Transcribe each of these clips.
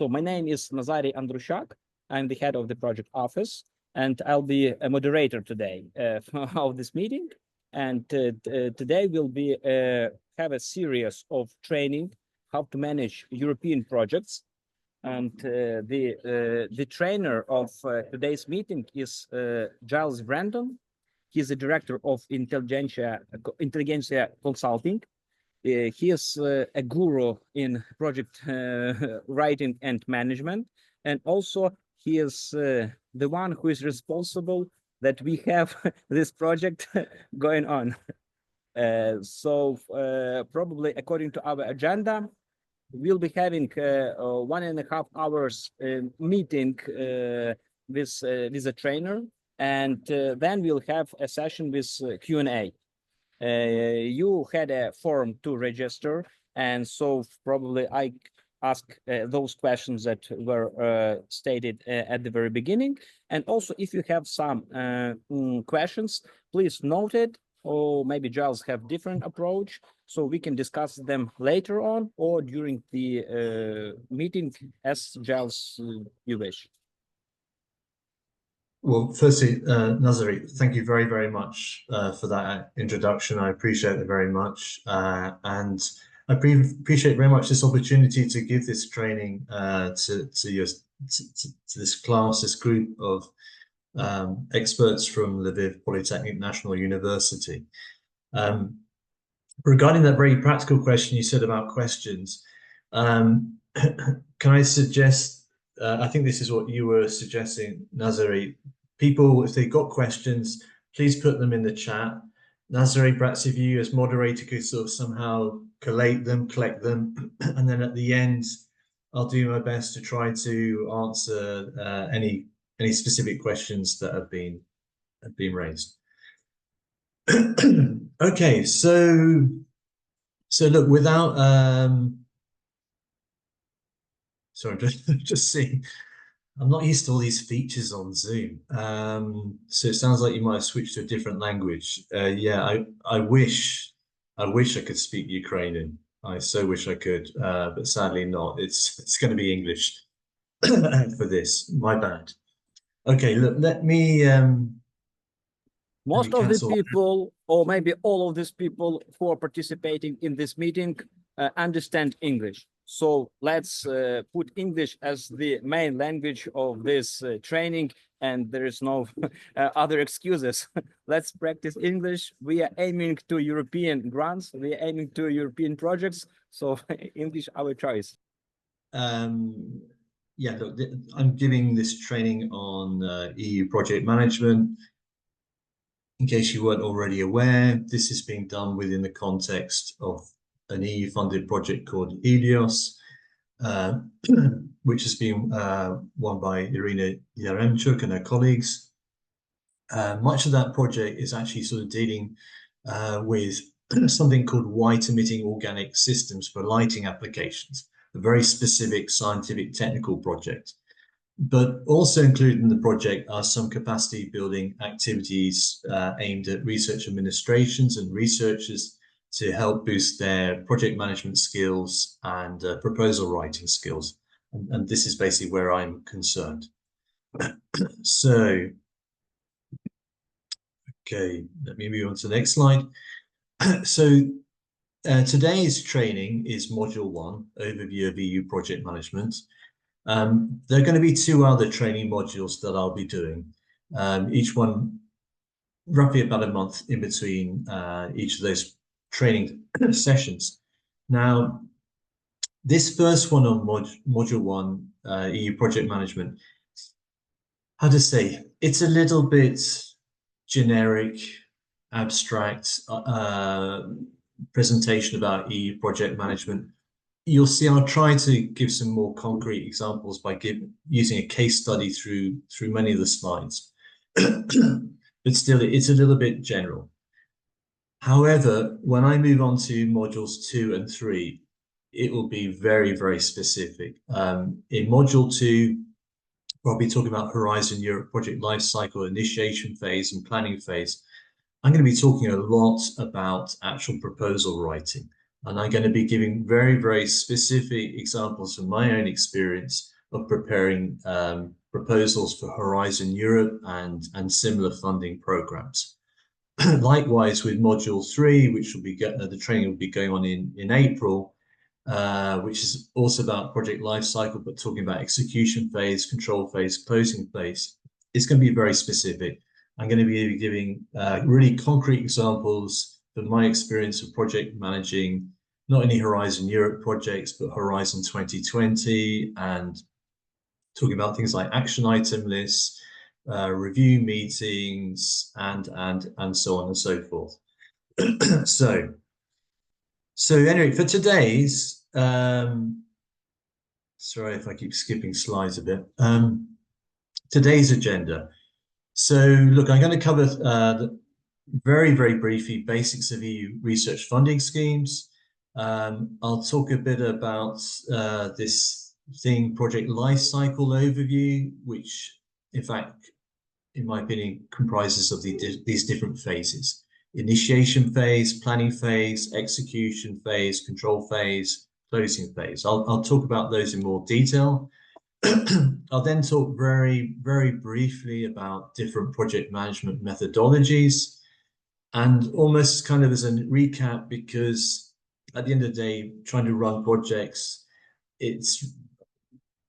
So my name is Nazari Andrushak. I'm the head of the project office, and I'll be a moderator today of this meeting. And today we'll be have a series of training how to manage European projects. And the trainer of today's meeting is Giles Brandon. He's the director of Intelligentsia Consulting. He is a guru in project writing and management, and also he is the one who is responsible that we have this project going on. So probably according to our agenda, we'll be having 1.5 hours meeting with a trainer, and then we'll have a session with Q&A. You had a form to register, and so probably I ask those questions that were stated at the very beginning. And also, if you have some questions, please note it, or maybe Giles have different approach, so we can discuss them later on or during the meeting as Giles you wish. Well, firstly, Nazari, thank you very, very much for that introduction. I appreciate it very much. And I appreciate very much this opportunity to give this training to this class, this group of experts from Lviv Polytechnic National University. Regarding that very practical question you said about questions, can I suggest, I think this is what you were suggesting, Nazari. People, if they've got questions, please put them in the chat. Nazari, perhaps if you as moderator could sort of somehow collect them, and then at the end, I'll do my best to try to answer any specific questions that have been raised. Okay, so look, without sorry, I'm just seeing. I'm not used to all these features on Zoom. So it sounds like you might have switched to a different language. Yeah, I wish I could speak Ukrainian. I so wish I could, but sadly not. It's going to be English for this. My bad. Okay, look, let me most of the people, or maybe all of these people who are participating in this meeting understand English. So let's put English as the main language of this training, and there is no other excuses. Let's practice English. We are aiming to European grants. We are aiming to European projects. So English, our choice. Yeah, look, I'm giving this training on EU project management. In case you weren't already aware, this is being done within the context of an EU-funded project called Helios, which has been won by Irina Yaremchuk and her colleagues. Much of that project is actually sort of dealing with something called white-emitting organic systems for lighting applications, a very specific scientific technical project. But also included in the project are some capacity building activities aimed at research administrations and researchers to help boost their project management skills and proposal writing skills. And this is basically where I'm concerned. So, okay, let me move on to the next slide. So today's training is Module 1, Overview of EU Project Management. There are going to be 2 other training modules that I'll be doing, each one roughly about a month in between each of those training sessions. Now, this first one on Module 1, EU Project Management, how to say, it's a little bit generic, abstract presentation about EU project management. You'll see I'll try to give some more concrete examples by using a case study through many of the slides. But still, it's a little bit general. However, when I move on to modules 2 and 3, it will be very, very specific. In module 2, we'll be talking about Horizon Europe project lifecycle initiation phase and planning phase. I'm going to be talking a lot about actual proposal writing. And I'm going to be giving very, very specific examples from my own experience of preparing proposals for Horizon Europe and similar funding programs. Likewise, with Module 3, which will be the training will be going on in April, which is also about project lifecycle, but talking about execution phase, control phase, closing phase. It's going to be very specific. I'm going to be giving really concrete examples from my experience of project managing not only Horizon Europe projects, but Horizon 2020, and talking about things like action item lists, review meetings, and so on and so forth. So anyway, for today's, sorry if I keep skipping slides a bit, today's agenda. So look, I'm going to cover very, very briefly basics of EU research funding schemes. I'll talk a bit about this thing, project lifecycle overview, which in fact, in my opinion, comprises of these different phases: initiation phase, planning phase, execution phase, control phase, closing phase. I'll talk about those in more detail. I'll then talk very, very briefly about different project management methodologies, and almost kind of as a recap, because at the end of the day, trying to run projects,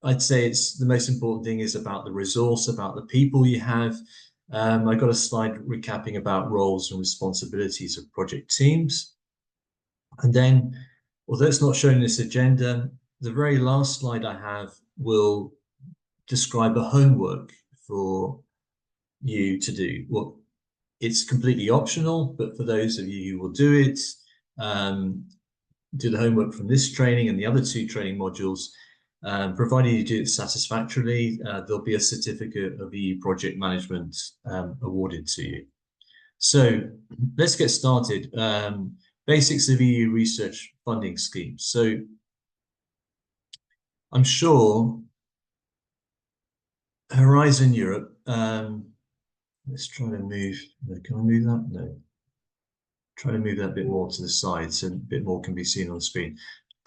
I'd say it's the most important thing is about the resource, about the people you have. I got a slide recapping about roles and responsibilities of project teams. And then, although it's not shown in this agenda, the very last slide I have will describe a homework for you to do. Well, it's completely optional, but for those of you who will do it, do the homework from this training and the other two training modules, provided you do it satisfactorily, there'll be a certificate of EU project management awarded to you. So let's get started. Basics of EU research funding schemes. So I'm sure Horizon Europe, let's try to move, can I move that? No. Try to move that a bit more to the side so a bit more can be seen on the screen.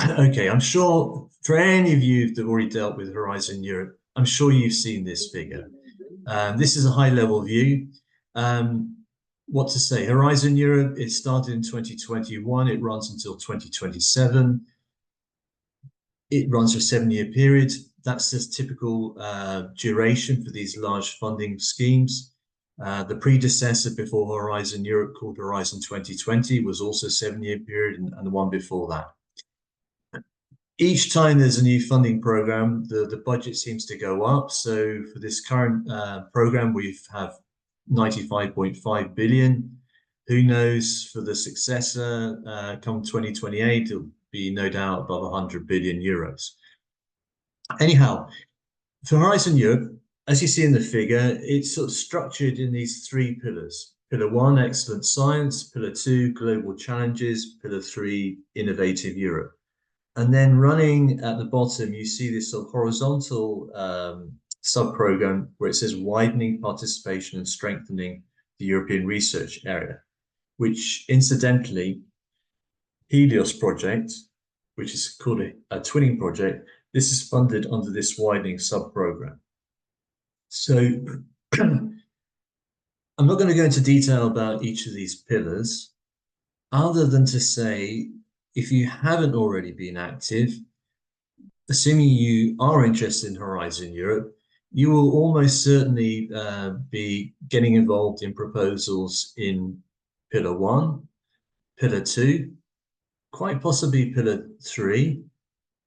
Okay, I'm sure for any of you that have already dealt with Horizon Europe, I'm sure you've seen this figure. This is a high-level view. What to say? Horizon Europe, it started in 2021. It runs until 2027. It runs for a 7-year period. That's the typical duration for these large funding schemes. The predecessor before Horizon Europe, called Horizon 2020, was also a 7-year period, and the one before that. Each time there's a new funding program, the budget seems to go up. So for this current program, we have 95.5 billion. Who knows, for the successor, come 2028, it'll be no doubt above 100 billion euros. Anyhow, for Horizon Europe, as you see in the figure, it's sort of structured in these 3 pillars. Pillar 1, excellent science. Pillar 2, global challenges. Pillar 3, innovative Europe. And then running at the bottom, you see this sort of horizontal sub-program where it says widening participation and strengthening the European research area, which incidentally, Helios project, which is called a twinning project, this is funded under this widening sub-program. So I'm not going to go into detail about each of these pillars, other than to say, if you haven't already been active, assuming you are interested in Horizon Europe, you will almost certainly be getting involved in proposals in Pillar 1, Pillar 2, quite possibly Pillar 3,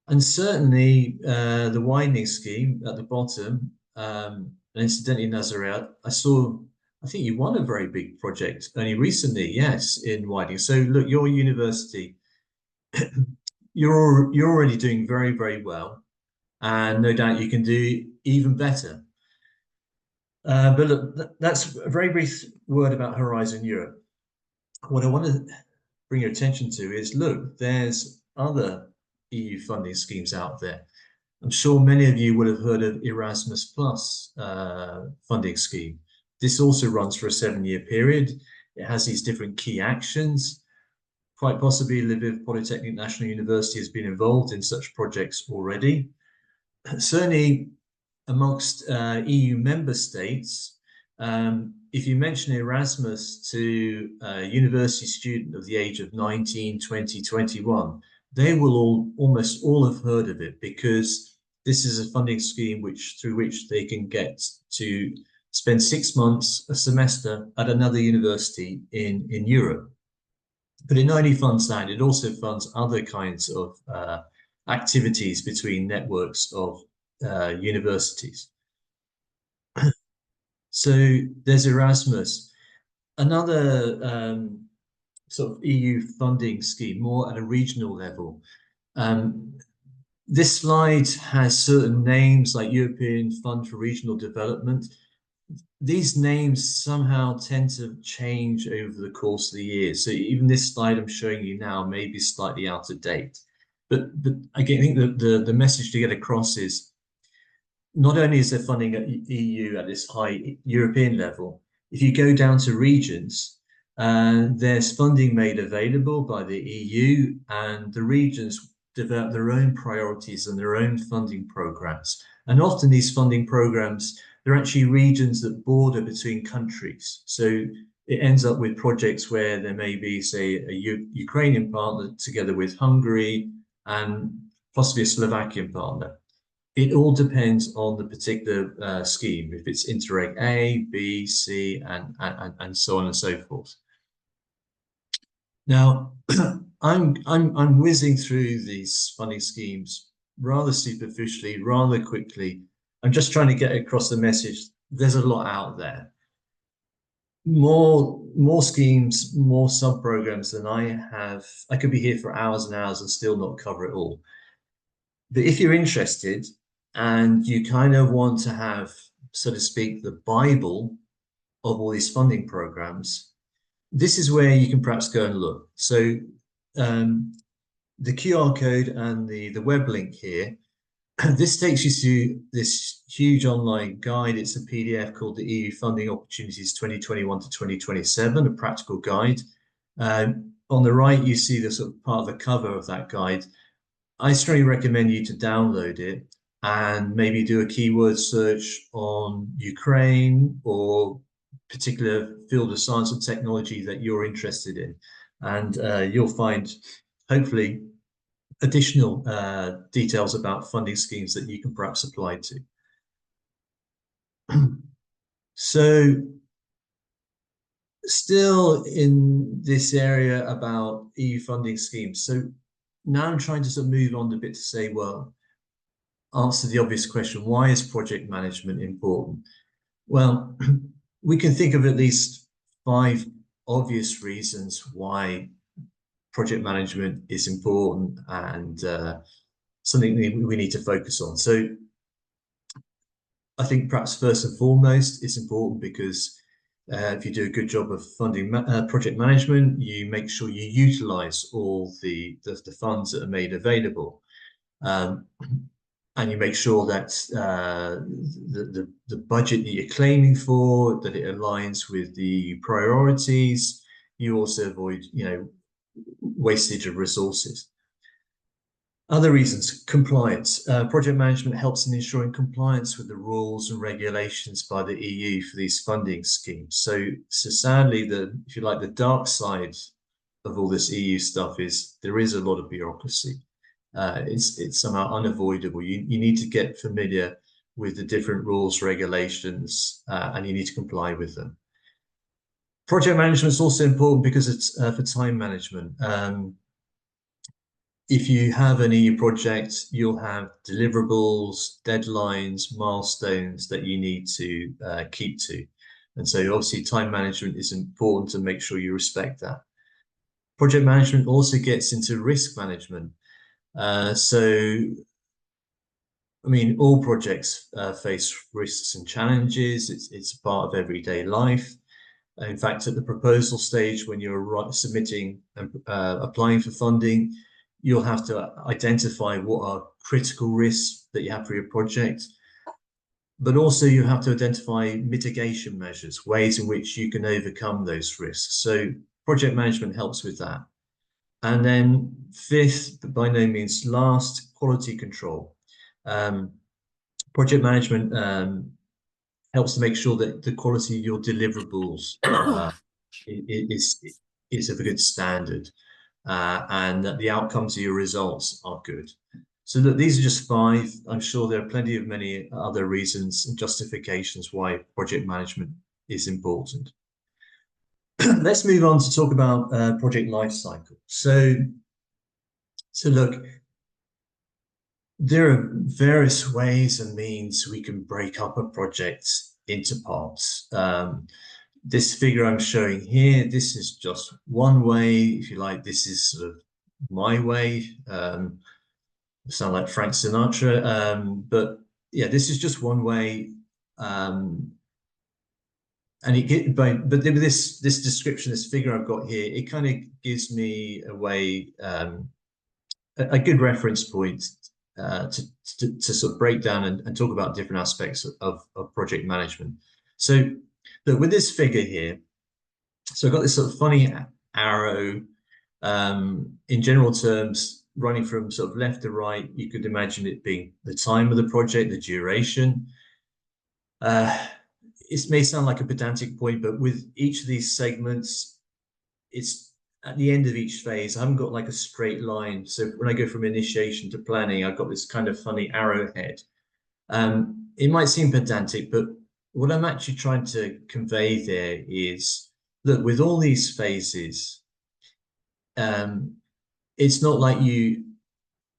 and certainly the widening scheme at the bottom. And incidentally, Nazareth, I think you won a very big project only recently, yes, in widening. So look, your university, you're already doing very, very well, and no doubt you can do even better. But look, that's a very brief word about Horizon Europe. What I want to bring your attention to is, look, there's other EU funding schemes out there. I'm sure many of you would have heard of Erasmus Plus funding scheme. This also runs for a 7-year period. It has these different key actions. Quite possibly Lviv Polytechnic National University has been involved in such projects already. Certainly amongst EU member states, if you mention Erasmus to a university student of the age of 19, 20, 21, they will almost all have heard of it, because this is a funding scheme through which they can get to spend 6 months, a semester at another university in Europe. But it not only funds that, it also funds other kinds of activities between networks of universities. So there's Erasmus. Another sort of EU funding scheme, more at a regional level. This slide has certain names like European Fund for Regional Development. These names somehow tend to change over the course of the year. So even this slide I'm showing you now may be slightly out of date. But again, I think that the message to get across is, not only is there funding at EU at this high European level, if you go down to regions, there's funding made available by the EU, and the regions develop their own priorities and their own funding programs. And often these funding programs, they're actually regions that border between countries. So it ends up with projects where there may be, say, a Ukrainian partner together with Hungary and possibly a Slovakian partner. It all depends on the particular scheme, if it's Interreg A, B, C, and so on and so forth. Now, I'm whizzing through these funding schemes rather superficially, rather quickly. I'm just trying to get across the message. There's a lot out there. More schemes, more sub-programs than I have. I could be here for hours and hours and still not cover it all. But if you're interested and you kind of want to have, so to speak, the Bible of all these funding programs, this is where you can perhaps go and look. So the QR code and the web link here, this takes you to this huge online guide. It's a PDF called the EU Funding Opportunities 2021 to 2027, a practical guide. On the right, you see the sort of part of the cover of that guide. I strongly recommend you to download it and maybe do a keyword search on Ukraine or particular field of science or technology that you're interested in. And you'll find, hopefully, additional details about funding schemes that you can perhaps apply to. So still in this area about EU funding schemes. So now I'm trying to sort of move on a bit to say, well, answer the obvious question, why is project management important? Well, we can think of at least 5 obvious reasons why project management is important and something we need to focus on. So I think perhaps first and foremost, it's important because if you do a good job of funding project management, you make sure you utilize all the funds that are made available. And you make sure that the budget that you're claiming for, that it aligns with the priorities. You also avoid, wastage of resources. Other reasons, compliance. Project management helps in ensuring compliance with the rules and regulations by the EU for these funding schemes. So sadly, if you like, the dark side of all this EU stuff is there is a lot of bureaucracy. It's somehow unavoidable. You need to get familiar with the different rules, regulations, and you need to comply with them. Project management is also important because it's for time management. If you have an EU project, you'll have deliverables, deadlines, milestones that you need to keep to. And so obviously time management is important to make sure you respect that. Project management also gets into risk management. All projects face risks and challenges. It's part of everyday life. In fact, at the proposal stage, when you're submitting and applying for funding, you'll have to identify what are critical risks that you have for your project. But also you have to identify mitigation measures, ways in which you can overcome those risks. So project management helps with that. And then fifth, but by no means last, quality control. Project management helps to make sure that the quality of your deliverables is of a good standard, and that the outcomes of your results are good. So that these are just five. I'm sure there are plenty of many other reasons and justifications why project management is important. Let's move on to talk about project lifecycle. So look, there are various ways and means we can break up a project into parts. This figure I'm showing here, this is just one way, if you like. This is sort of my way. Sound like Frank Sinatra, but yeah, this is just one way. And but this description, this figure I've got here, it kind of gives me a way, a good reference point to sort of break down and talk about different aspects of project management. So look, with this figure here, so I've got this sort of funny arrow, in general terms, running from sort of left to right. You could imagine it being the time of the project, the duration. It may sound like a pedantic point, but with each of these segments, it's at the end of each phase. I haven't got like a straight line. So when I go from initiation to planning, I've got this kind of funny arrowhead. It might seem pedantic, but what I'm actually trying to convey there is, look, with all these phases, it's not like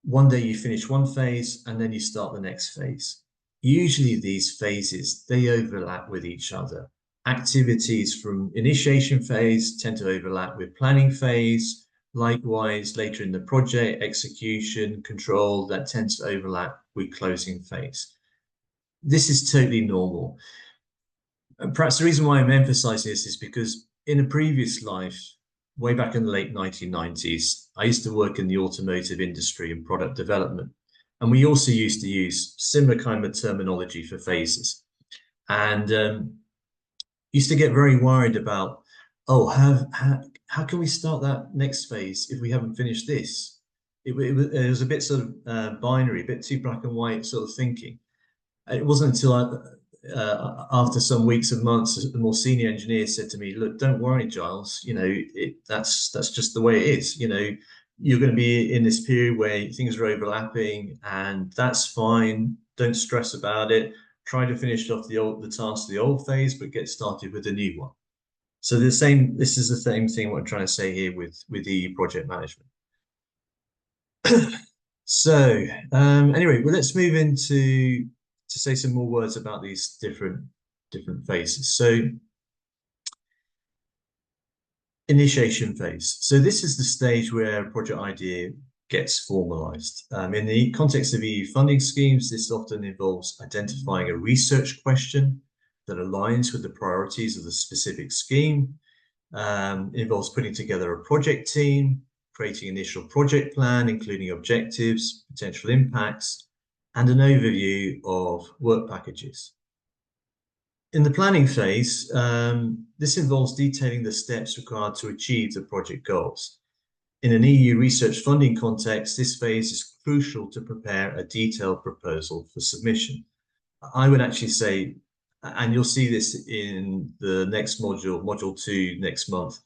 one day you finish one phase and then you start the next phase. Usually these phases, they overlap with each other. Activities from initiation phase tend to overlap with planning phase. Likewise, later in the project, execution, control, that tends to overlap with closing phase. This is totally normal. And perhaps the reason why I'm emphasizing this is because in a previous life, way back in the late 1990s, I used to work in the automotive industry and product development. And we also used to use similar kind of terminology for phases. And used to get very worried about, oh, how can we start that next phase if we haven't finished this? It was a bit sort of binary, a bit too black and white sort of thinking. It wasn't until after some weeks and months, the more senior engineer said to me, "Look, don't worry, Giles. You know, that's just the way it is. You know, you're going to be in this period where things are overlapping, and that's fine. Don't stress about it. Try to finish off the task of the old phase, but get started with the new one." So this is the same thing what I'm trying to say here with EU project management. So anyway, well, let's move into to say some more words about these different phases. So initiation phase. So this is the stage where a project idea gets formalized. In the context of EU funding schemes, this often involves identifying a research question that aligns with the priorities of the specific scheme. It involves putting together a project team, creating initial project plan, including objectives, potential impacts, and an overview of work packages. In the planning phase, this involves detailing the steps required to achieve the project goals. In an EU research funding context, this phase is crucial to prepare a detailed proposal for submission. I would actually say, and you'll see this in the next module, module 2 next month,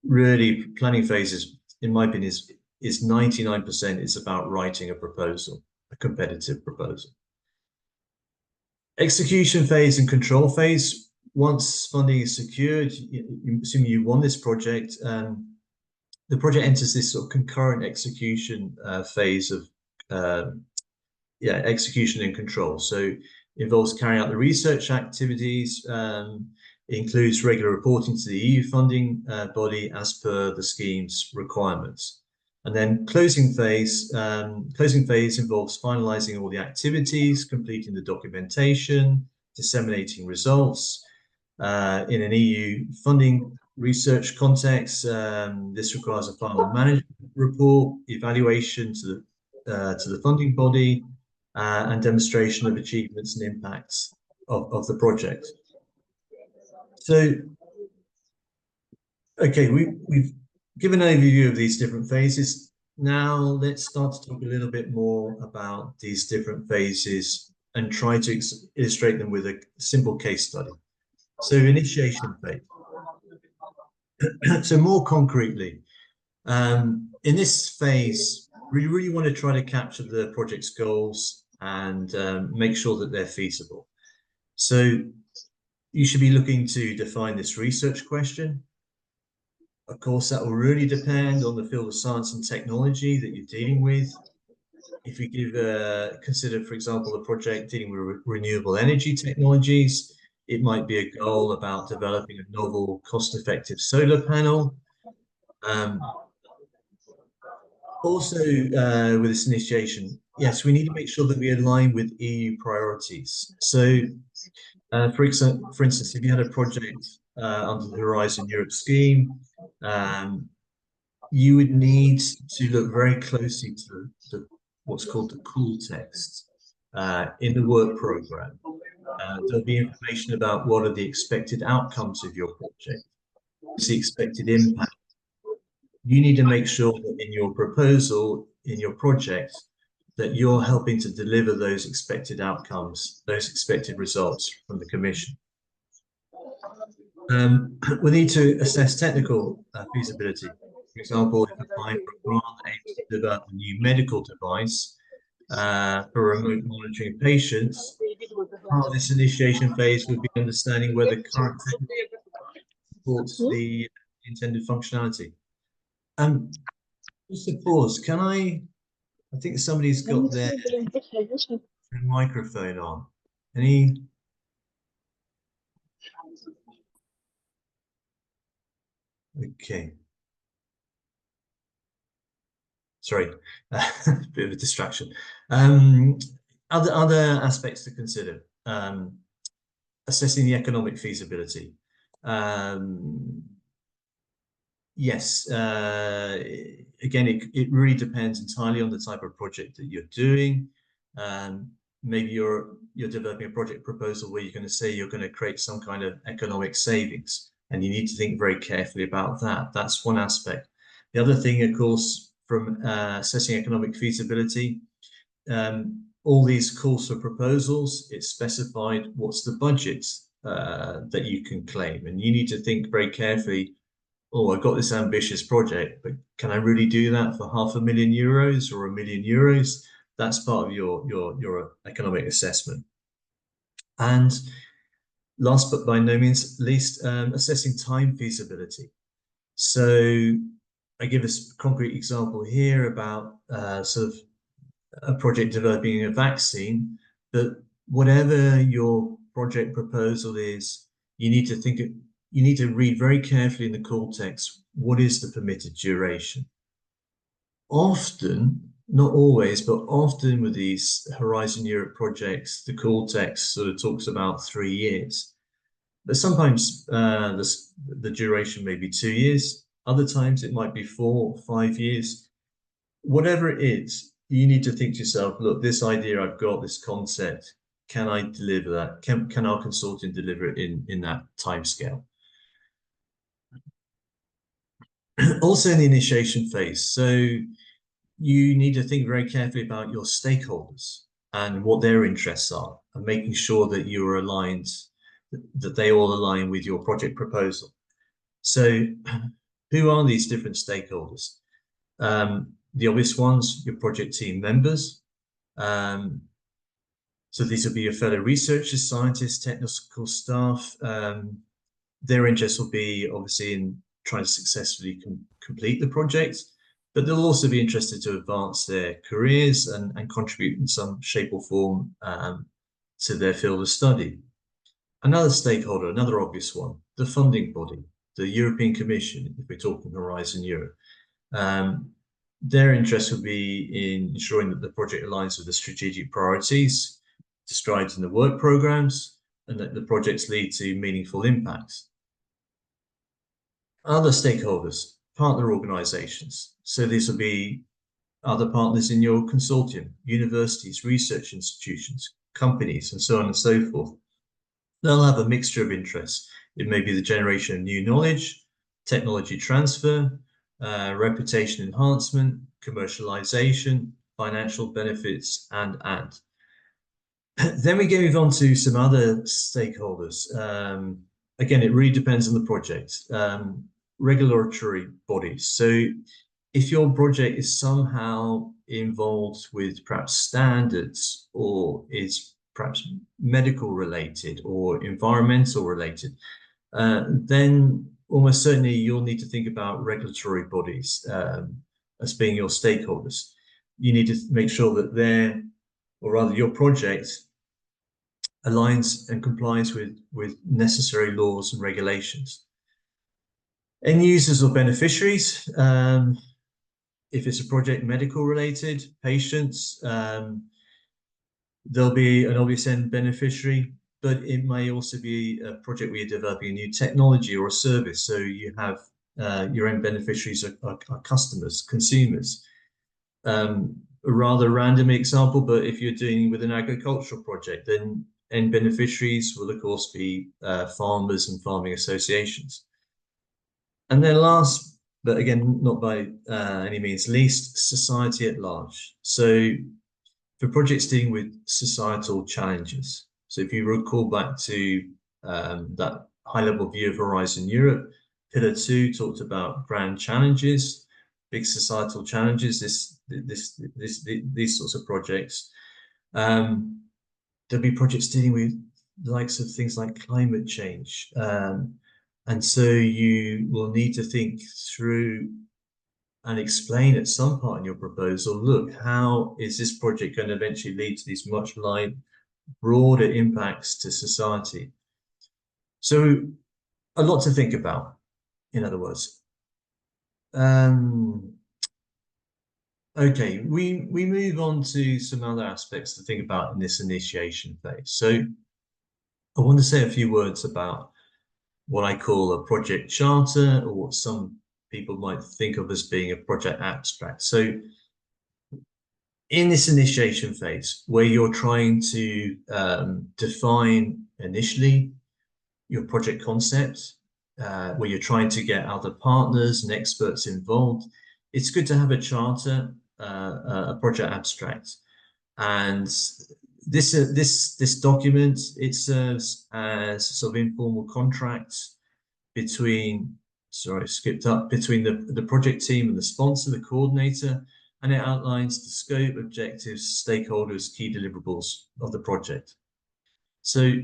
really planning phases, in my opinion, is 99% is about writing a proposal, a competitive proposal. Execution phase and control phase. Once funding is secured, assuming you won this project, the project enters this sort of concurrent execution phase of execution and control. So it involves carrying out the research activities, includes regular reporting to the EU funding body as per the scheme's requirements. And then closing phase involves finalizing all the activities, completing the documentation, disseminating results. In an EU funding research context, this requires a final management report, evaluation to the funding body, and demonstration of achievements and impacts of the project. So, okay, we've give an overview of these different phases. Now let's start to talk a little bit more about these different phases and try to illustrate them with a simple case study. So initiation phase. So more concretely, in this phase, we really want to try to capture the project's goals and make sure that they're feasible. So you should be looking to define this research question. Of course, that will really depend on the field of science and technology that you're dealing with. If you consider, for example, a project dealing with renewable energy technologies, it might be a goal about developing a novel, cost-effective solar panel. Also, with this initiation, yes, we need to make sure that we align with EU priorities. So, for instance, if you had a project under the Horizon Europe scheme, you would need to look very closely to what's called the cool text in the work program. There'll be information about what are the expected outcomes of your project, what's the expected impact. You need to make sure that in your proposal, in your project, that you're helping to deliver those expected outcomes, those expected results from the Commission. We need to assess technical feasibility. For example, if applying for a grant aims to develop a new medical device for remote monitoring patients, part of this initiation phase would be understanding whether current technology supports the intended functionality. Just a pause. I think somebody's got their microphone on. Any? Okay. Sorry, a bit of a distraction. Other aspects to consider. Assessing the economic feasibility. Yes, again, it really depends entirely on the type of project that you're doing. Maybe you're developing a project proposal where you're going to say you're going to create some kind of economic savings, and you need to think very carefully about that. That's one aspect. The other thing, of course, from assessing economic feasibility, all these calls for proposals, it's specified what's the budget that you can claim, and you need to think very carefully. Oh, I've got this ambitious project, but can I really do that for €500,000 or €1,000,000? That's part of your economic assessment. And last but by no means least, assessing time feasibility. So I give a concrete example here about sort of a project developing a vaccine, but whatever your project proposal is, you need to read very carefully in the call text, what is the permitted duration? Often, not always, but often with these Horizon Europe projects, the call text sort of talks about 3 years. But sometimes the duration may be 2 years. Other times it might be 4 or 5 years. Whatever it is, you need to think to yourself, look, this idea I've got, this concept, can I deliver that? Can our consortium deliver it in that timescale? Also in the initiation phase, so you need to think very carefully about your stakeholders and what their interests are, and making sure that you're aligned, that they all align with your project proposal. So who are these different stakeholders? The obvious ones, your project team members. So these will be your fellow researchers, scientists, technical staff. Their interests will be obviously in trying to successfully complete the project, but they'll also be interested to advance their careers and contribute in some shape or form to their field of study. Another stakeholder, another obvious one, the funding body, the European Commission, if we're talking Horizon Europe. Their interest would be in ensuring that the project aligns with the strategic priorities described in the work programs, and that the projects lead to meaningful impacts. Other stakeholders, partner organizations. So these will be other partners in your consortium, universities, research institutions, companies, and so on and so forth. They'll have a mixture of interests. It may be the generation of new knowledge, technology transfer, reputation enhancement, commercialization, financial benefits, and. Then we move on to some other stakeholders. Again, it really depends on the project. Regulatory bodies. So if your project is somehow involved with perhaps standards or is perhaps medical related or environmental related, then almost certainly you'll need to think about regulatory bodies as being your stakeholders. You need to make sure that they're, or rather your project aligns and complies with necessary laws and regulations. End users or beneficiaries, if it's a project medical related, patients, there'll be an obvious end beneficiary, but it may also be a project where you're developing a new technology or a service. So you have your end beneficiaries are customers, consumers. A rather random example, but if you're dealing with an agricultural project, then end beneficiaries will of course be farmers and farming associations. And then last, but again, not by any means least, society at large. So for projects dealing with societal challenges. So if you recall back to that high-level view of Horizon Europe, Pillar 2 talked about grand challenges, big societal challenges, these sorts of projects. There'll be projects dealing with the likes of things like climate change. And so you will need to think through and explain at some part in your proposal, look, how is this project going to eventually lead to these much broader impacts to society? So a lot to think about, in other words. Okay, we move on to some other aspects to think about in this initiation phase. So I want to say a few words about what I call a project charter, or what some people might think of as being a project abstract. So in this initiation phase, where you're trying to define initially your project concept, where you're trying to get other partners and experts involved, it's good to have a charter, a project abstract. And this document, it serves as sort of informal contracts between, sorry, I skipped up, between the project team and the sponsor, the coordinator, and it outlines the scope, objectives, stakeholders, key deliverables of the project. So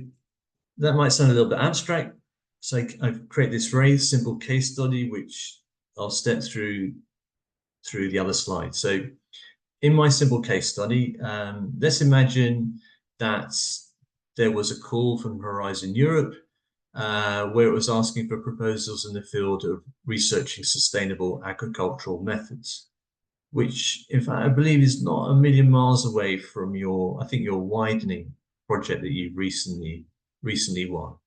that might sound a little bit abstract. So I've created this very simple case study, which I'll step through the other slides. So in my simple case study, let's imagine that there was a call from Horizon Europe where it was asking for proposals in the field of researching sustainable agricultural methods, which in fact I believe is not a million miles away from your widening project that you've recently won.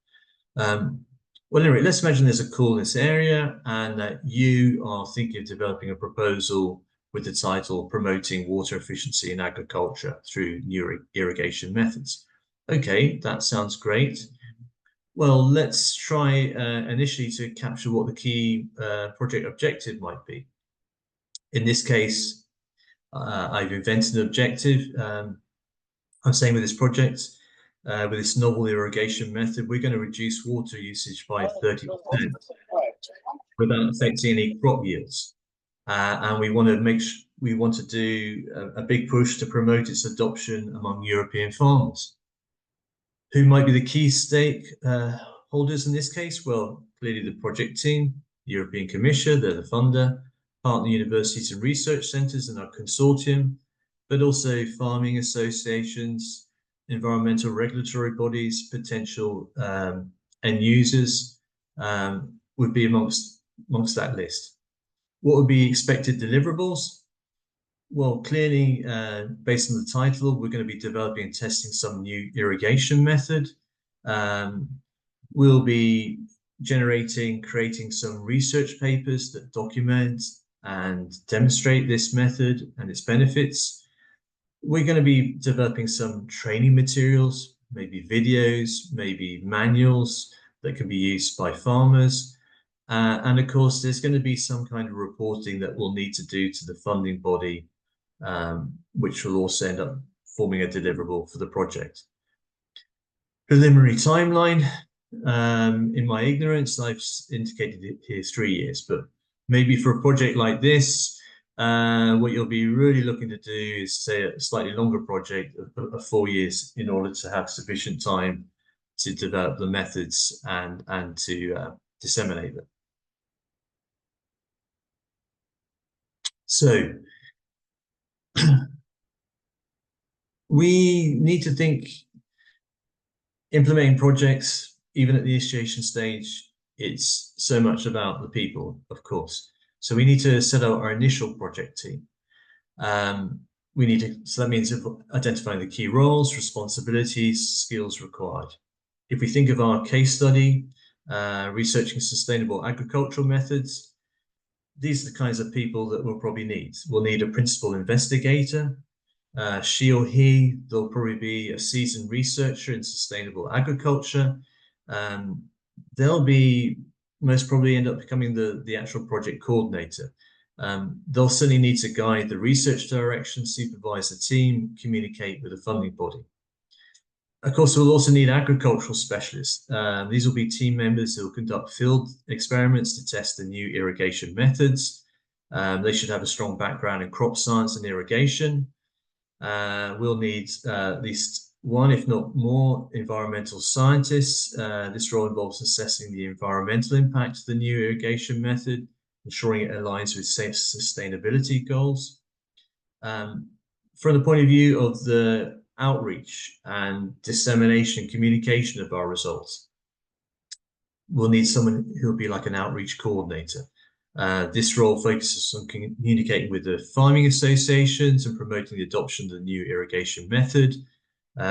Well, anyway, let's imagine there's a call in this area and that you are thinking of developing a proposal with the title Promoting Water Efficiency in Agriculture Through New Irrigation Methods. Okay, that sounds great. Well, let's try initially to capture what the key project objective might be. In this case, I've invented an objective. I'm saying with this project, with this novel irrigation method, we're going to reduce water usage by 30% without affecting any crop yields. And we want to do a big push to promote its adoption among European farmers. Who might be the key stakeholders in this case? Well, clearly the project team, the European Commission, they're the funder, partner universities and research centres in our consortium, but also farming associations, environmental regulatory bodies, potential end users would be amongst that list. What would be expected deliverables? Well, clearly, based on the title, we're going to be developing and testing some new irrigation method. We'll be creating some research papers that document and demonstrate this method and its benefits. We're going to be developing some training materials, maybe videos, maybe manuals that can be used by farmers. And of course, there's going to be some kind of reporting that we'll need to do to the funding body, which will also end up forming a deliverable for the project. Preliminary timeline. In my ignorance, I've indicated it here 3 years, but maybe for a project like this, what you'll be really looking to do is say a slightly longer project of 4 years in order to have sufficient time to develop the methods and to disseminate them. So we need to think implementing projects, even at the initiation stage, it's so much about the people, of course. So we need to set out our initial project team. So that means identifying the key roles, responsibilities, skills required. If we think of our case study, researching sustainable agricultural methods, these are the kinds of people that we'll probably need. We'll need a principal investigator. She or he, they'll probably be a seasoned researcher in sustainable agriculture. They'll be most probably end up becoming the actual project coordinator. They'll certainly need to guide the research direction, supervise the team, communicate with the funding body. Of course, we'll also need agricultural specialists. These will be team members who will conduct field experiments to test the new irrigation methods. They should have a strong background in crop science and irrigation. We'll need at least one, if not more, environmental scientists. This role involves assessing the environmental impact of the new irrigation method, ensuring it aligns with safe sustainability goals. From the point of view of the outreach and dissemination, communication of our results, we'll need someone who'll be like an outreach coordinator. This role focuses on communicating with the farming associations and promoting the adoption of the new irrigation method.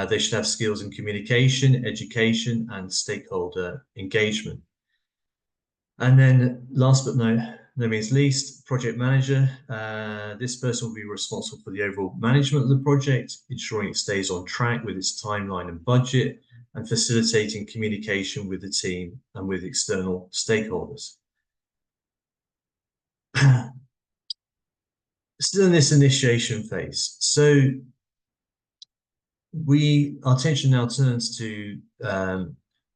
They should have skills in communication, education, and stakeholder engagement. And then last but no means least, project manager. This person will be responsible for the overall management of the project, ensuring it stays on track with its timeline and budget, and facilitating communication with the team and with external stakeholders. Still in this initiation phase. So our attention now turns to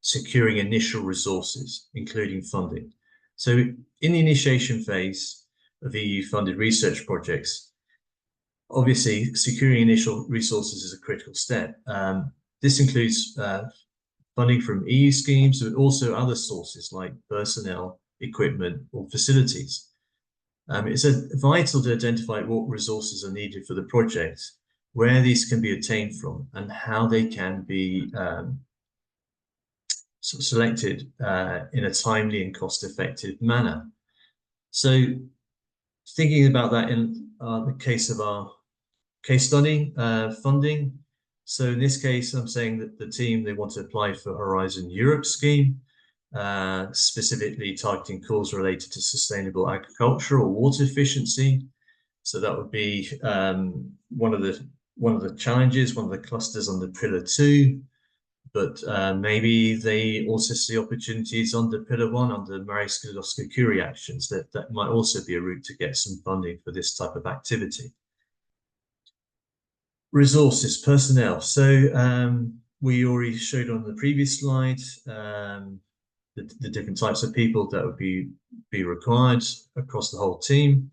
securing initial resources, including funding. So in the initiation phase of EU-funded research projects, obviously securing initial resources is a critical step. This includes funding from EU schemes, but also other sources like personnel, equipment, or facilities. It's vital to identify what resources are needed for the project, where these can be obtained from, and how they can be selected in a timely and cost-effective manner. So thinking about that in the case of our case study funding. So in this case, I'm saying that the team, they want to apply for Horizon Europe scheme, specifically targeting calls related to sustainable agriculture or water efficiency. So that would be one of the challenges, one of the clusters under Pillar 2. But maybe they also see opportunities under Pillar 1, under Marie Skłodowska-Curie actions. That might also be a route to get some funding for this type of activity. Resources, personnel. So we already showed on the previous slide the different types of people that would be required across the whole team.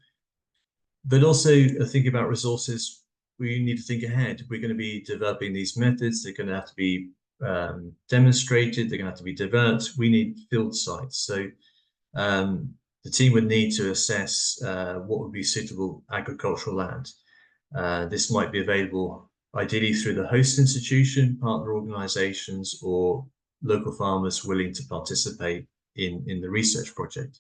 But also thinking about resources, we need to think ahead. We're going to be developing these methods. They're going to have to be demonstrated. They're going to have to be developed. We need field sites. So the team would need to assess what would be suitable agricultural land. This might be available ideally through the host institution, partner organizations, or local farmers willing to participate in the research project.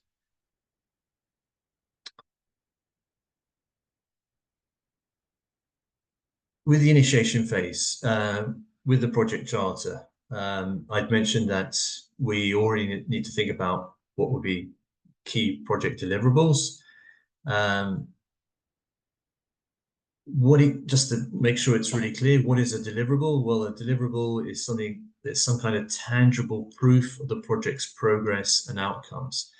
With the initiation phase, with the project charter, I'd mentioned that we already need to think about what would be key project deliverables. Just to make sure it's really clear, what is a deliverable? Well, a deliverable is something that's some kind of tangible proof of the project's progress and outcomes.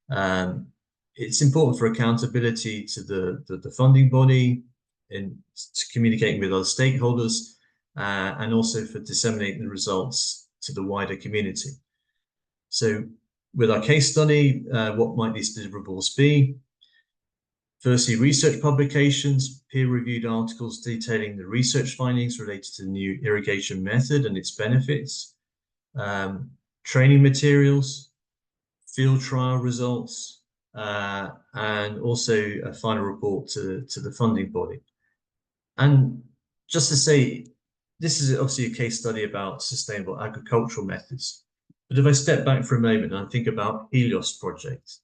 It's important for accountability to the funding body and to communicating with other stakeholders, and also for disseminating the results to the wider community. So with our case study, what might these deliverables be? Firstly, research publications, peer-reviewed articles detailing the research findings related to the new irrigation method and its benefits, training materials, field trial results, and also a final report to the funding body. And just to say, this is obviously a case study about sustainable agricultural methods. But if I step back for a moment and I think about Helios project,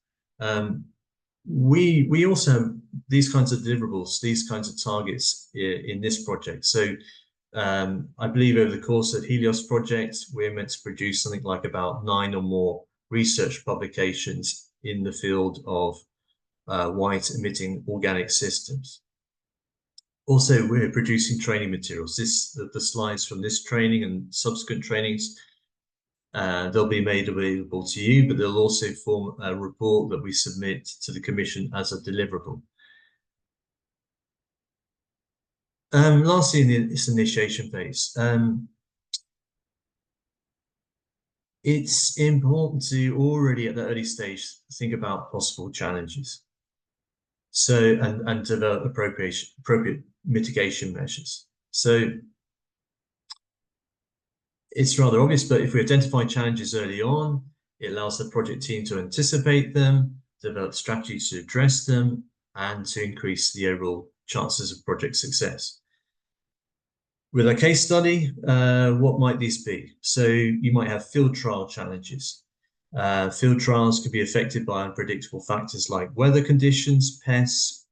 we also have these kinds of deliverables, these kinds of targets in this project. So I believe over the course of Helios project, we're meant to produce something like about 9 or more research publications in the field of white emitting organic systems. Also, we're producing training materials. The slides from this training and subsequent trainings, they'll be made available to you, but they'll also form a report that we submit to the Commission as a deliverable. Lastly, in this initiation phase, it's important to already at the early stage think about possible challenges. So, and develop appropriate mitigation measures. So it's rather obvious, but if we identify challenges early on, it allows the project team to anticipate them, develop strategies to address them, and to increase the overall chances of project success. With a case study, what might these be? So you might have field trial challenges. Field trials could be affected by unpredictable factors like weather conditions, pests,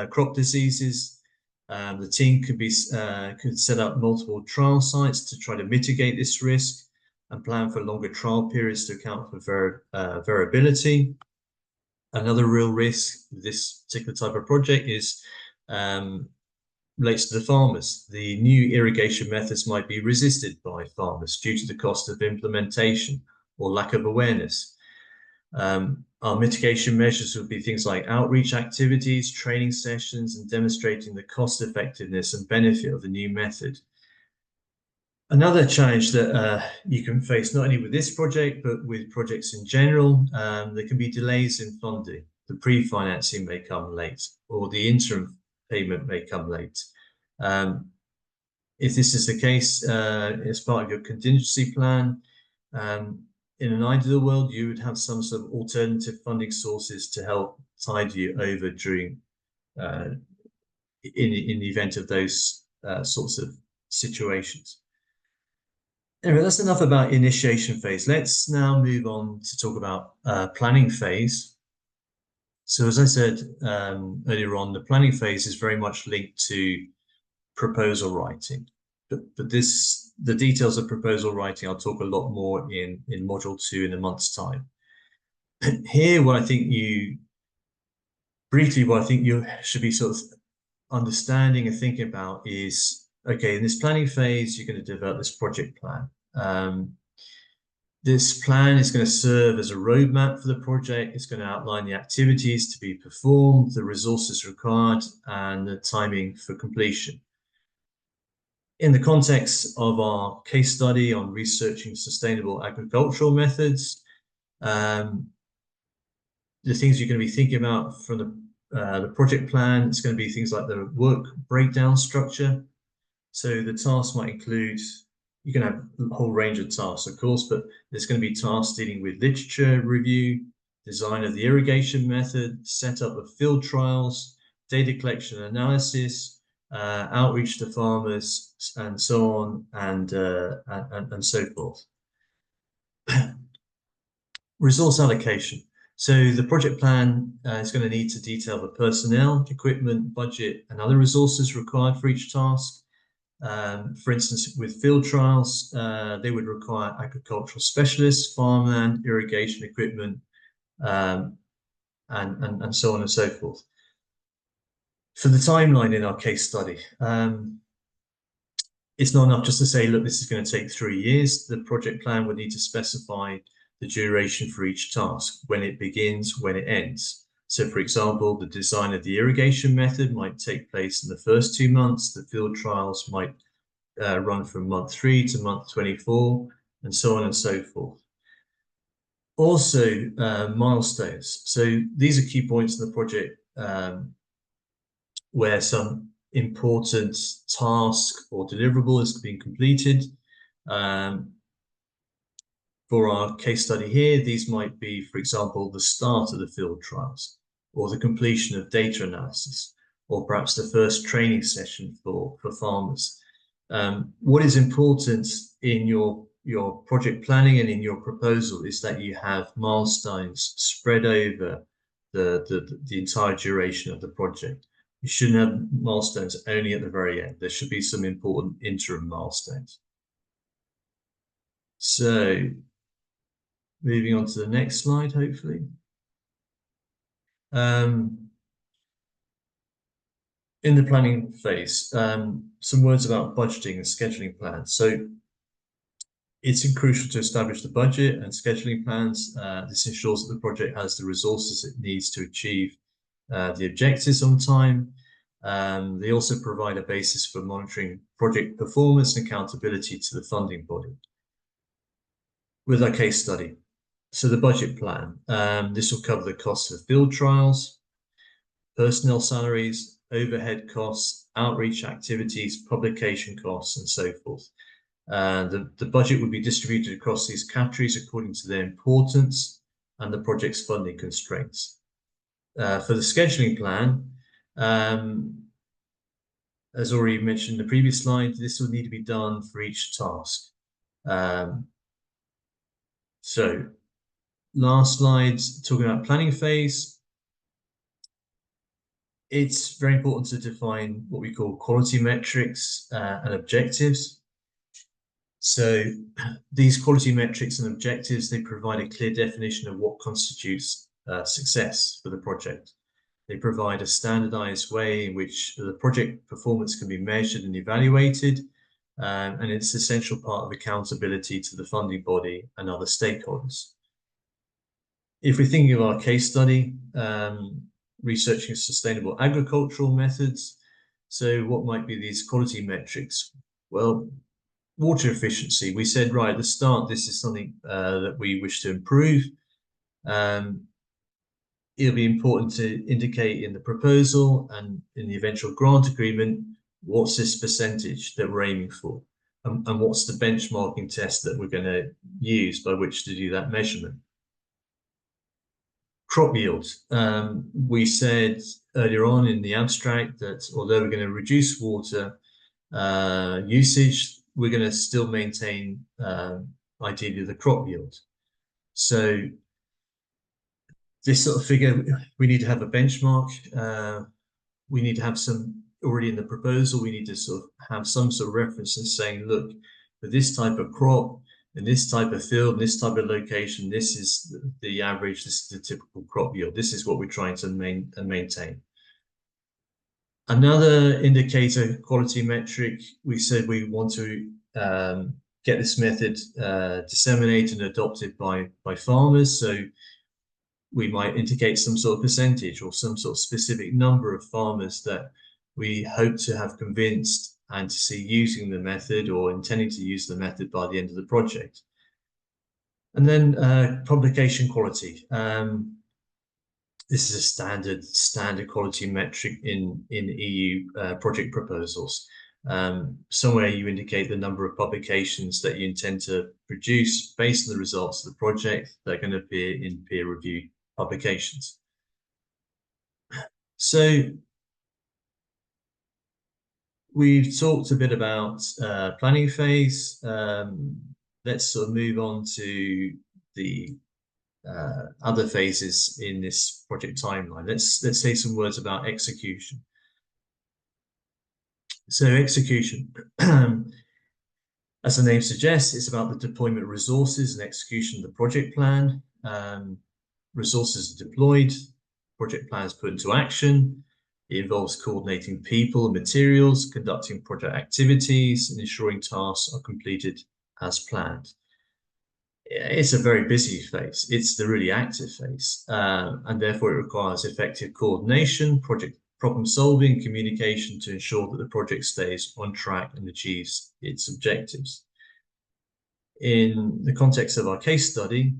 crop diseases. The team could set up multiple trial sites to try to mitigate this risk and plan for longer trial periods to account for variability. Another real risk with this particular type of project is relates to the farmers. The new irrigation methods might be resisted by farmers due to the cost of implementation or lack of awareness. Our mitigation measures would be things like outreach activities, training sessions, and demonstrating the cost effectiveness and benefit of the new method. Another challenge that you can face not only with this project, but with projects in general, there can be delays in funding. The pre-financing may come late, or the interim payment may come late. If this is the case, as part of your contingency plan, in an ideal world, you would have some sort of alternative funding sources to help tide you over during, in the event of those sorts of situations. Anyway, that's enough about initiation phase. Let's now move on to talk about planning phase. So as I said earlier on, the planning phase is very much linked to proposal writing. But the details of proposal writing, I'll talk a lot more in module 2 in a month's time. Here, what I think you should be sort of understanding and thinking about is, okay, in this planning phase, you're going to develop this project plan. This plan is going to serve as a roadmap for the project. It's going to outline the activities to be performed, the resources required, and the timing for completion. In the context of our case study on researching sustainable agricultural methods, the things you're going to be thinking about from the project plan, it's going to be things like the work breakdown structure. So the tasks might include, you can have a whole range of tasks, of course, but there's going to be tasks dealing with literature review, design of the irrigation method, setup of field trials, data collection and analysis, outreach to farmers, and so on, and so forth. Resource allocation. So the project plan is going to need to detail the personnel, equipment, budget, and other resources required for each task. For instance, with field trials, they would require agricultural specialists, farmland, irrigation equipment, and so on and so forth. For the timeline in our case study, it's not enough just to say, look, this is going to take 3 years. The project plan would need to specify the the duration for each task, when it begins, when it ends. So for example, the design of the irrigation method might take place in the first 2 months. The field trials might run from month 3 to month 24, and so on and so forth. Also, milestones. So these are key points in the project where some important task or deliverable has been completed. For our case study here, these might be, for example, the start of the field trials, or the completion of data analysis, or perhaps the first training session for farmers. What is important in your project planning and in your proposal is that you have milestones spread over the entire duration of the project. You shouldn't have milestones only at the very end. There should be some important interim milestones. So, moving on to the next slide, hopefully. In the planning phase, some words about budgeting and scheduling plans. So it's crucial to establish the budget and scheduling plans. This ensures that the project has the resources it needs to achieve the objectives on time. They also provide a basis for monitoring project performance and accountability to the funding body. With our case study, so the budget plan, this will cover the costs of field trials, personnel salaries, overhead costs, outreach activities, publication costs, and so forth. The budget would be distributed across these categories according to their importance and the project's funding constraints. For the scheduling plan, as already mentioned in the previous slide, this will need to be done for each task. So last slide, talking about planning phase. It's very important to define what we call quality metrics and objectives. So these quality metrics and objectives, they provide a clear definition of what constitutes success for the project. They provide a standardized way in which the project performance can be measured and evaluated, and it's an essential part of accountability to the funding body and other stakeholders. If we're thinking of our case study, researching sustainable agricultural methods, so what might be these quality metrics? Well, water efficiency. We said right at the start, this is something that we wish to improve. It'll be important to indicate in the proposal and in the eventual grant agreement, what's this percentage that we're aiming for, and what's the benchmarking test that we're going to use by which to do that measurement. Crop yield. We said earlier on in the abstract that although we're going to reduce water usage, we're going to still maintain ideally the crop yield. So this sort of figure, we need to have a benchmark. We need to have some already in the proposal. We need to sort of have some sort of references saying, look, for this type of crop, in this type of field, in this type of location, this is the average, this is the typical crop yield. This is what we're trying to maintain. Another indicator, quality metric, we said we want to get this method disseminated and adopted by farmers. So we might indicate some sort of percentage or some sort of specific number of farmers that we hope to have convinced and to see using the method or intending to use the method by the end of the project. And then publication quality. This is a standard quality metric in EU project proposals. Somewhere you indicate the number of publications that you intend to produce based on the results of the project that are going to appear in peer-reviewed publications. So we've talked a bit about planning phase. Let's sort of move on to the other phases in this project timeline. Let's say some words about execution. So execution, as the name suggests, it's about the deployment of resources and execution of the project plan. Resources are deployed, project plans put into action. It involves coordinating people and materials, conducting project activities, and ensuring tasks are completed as planned. it's a very busy phase. It's the really active phase, and therefore it requires effective coordination, project problem solving, communication to ensure that the project stays on track and achieves its objectives. In the context of our case study,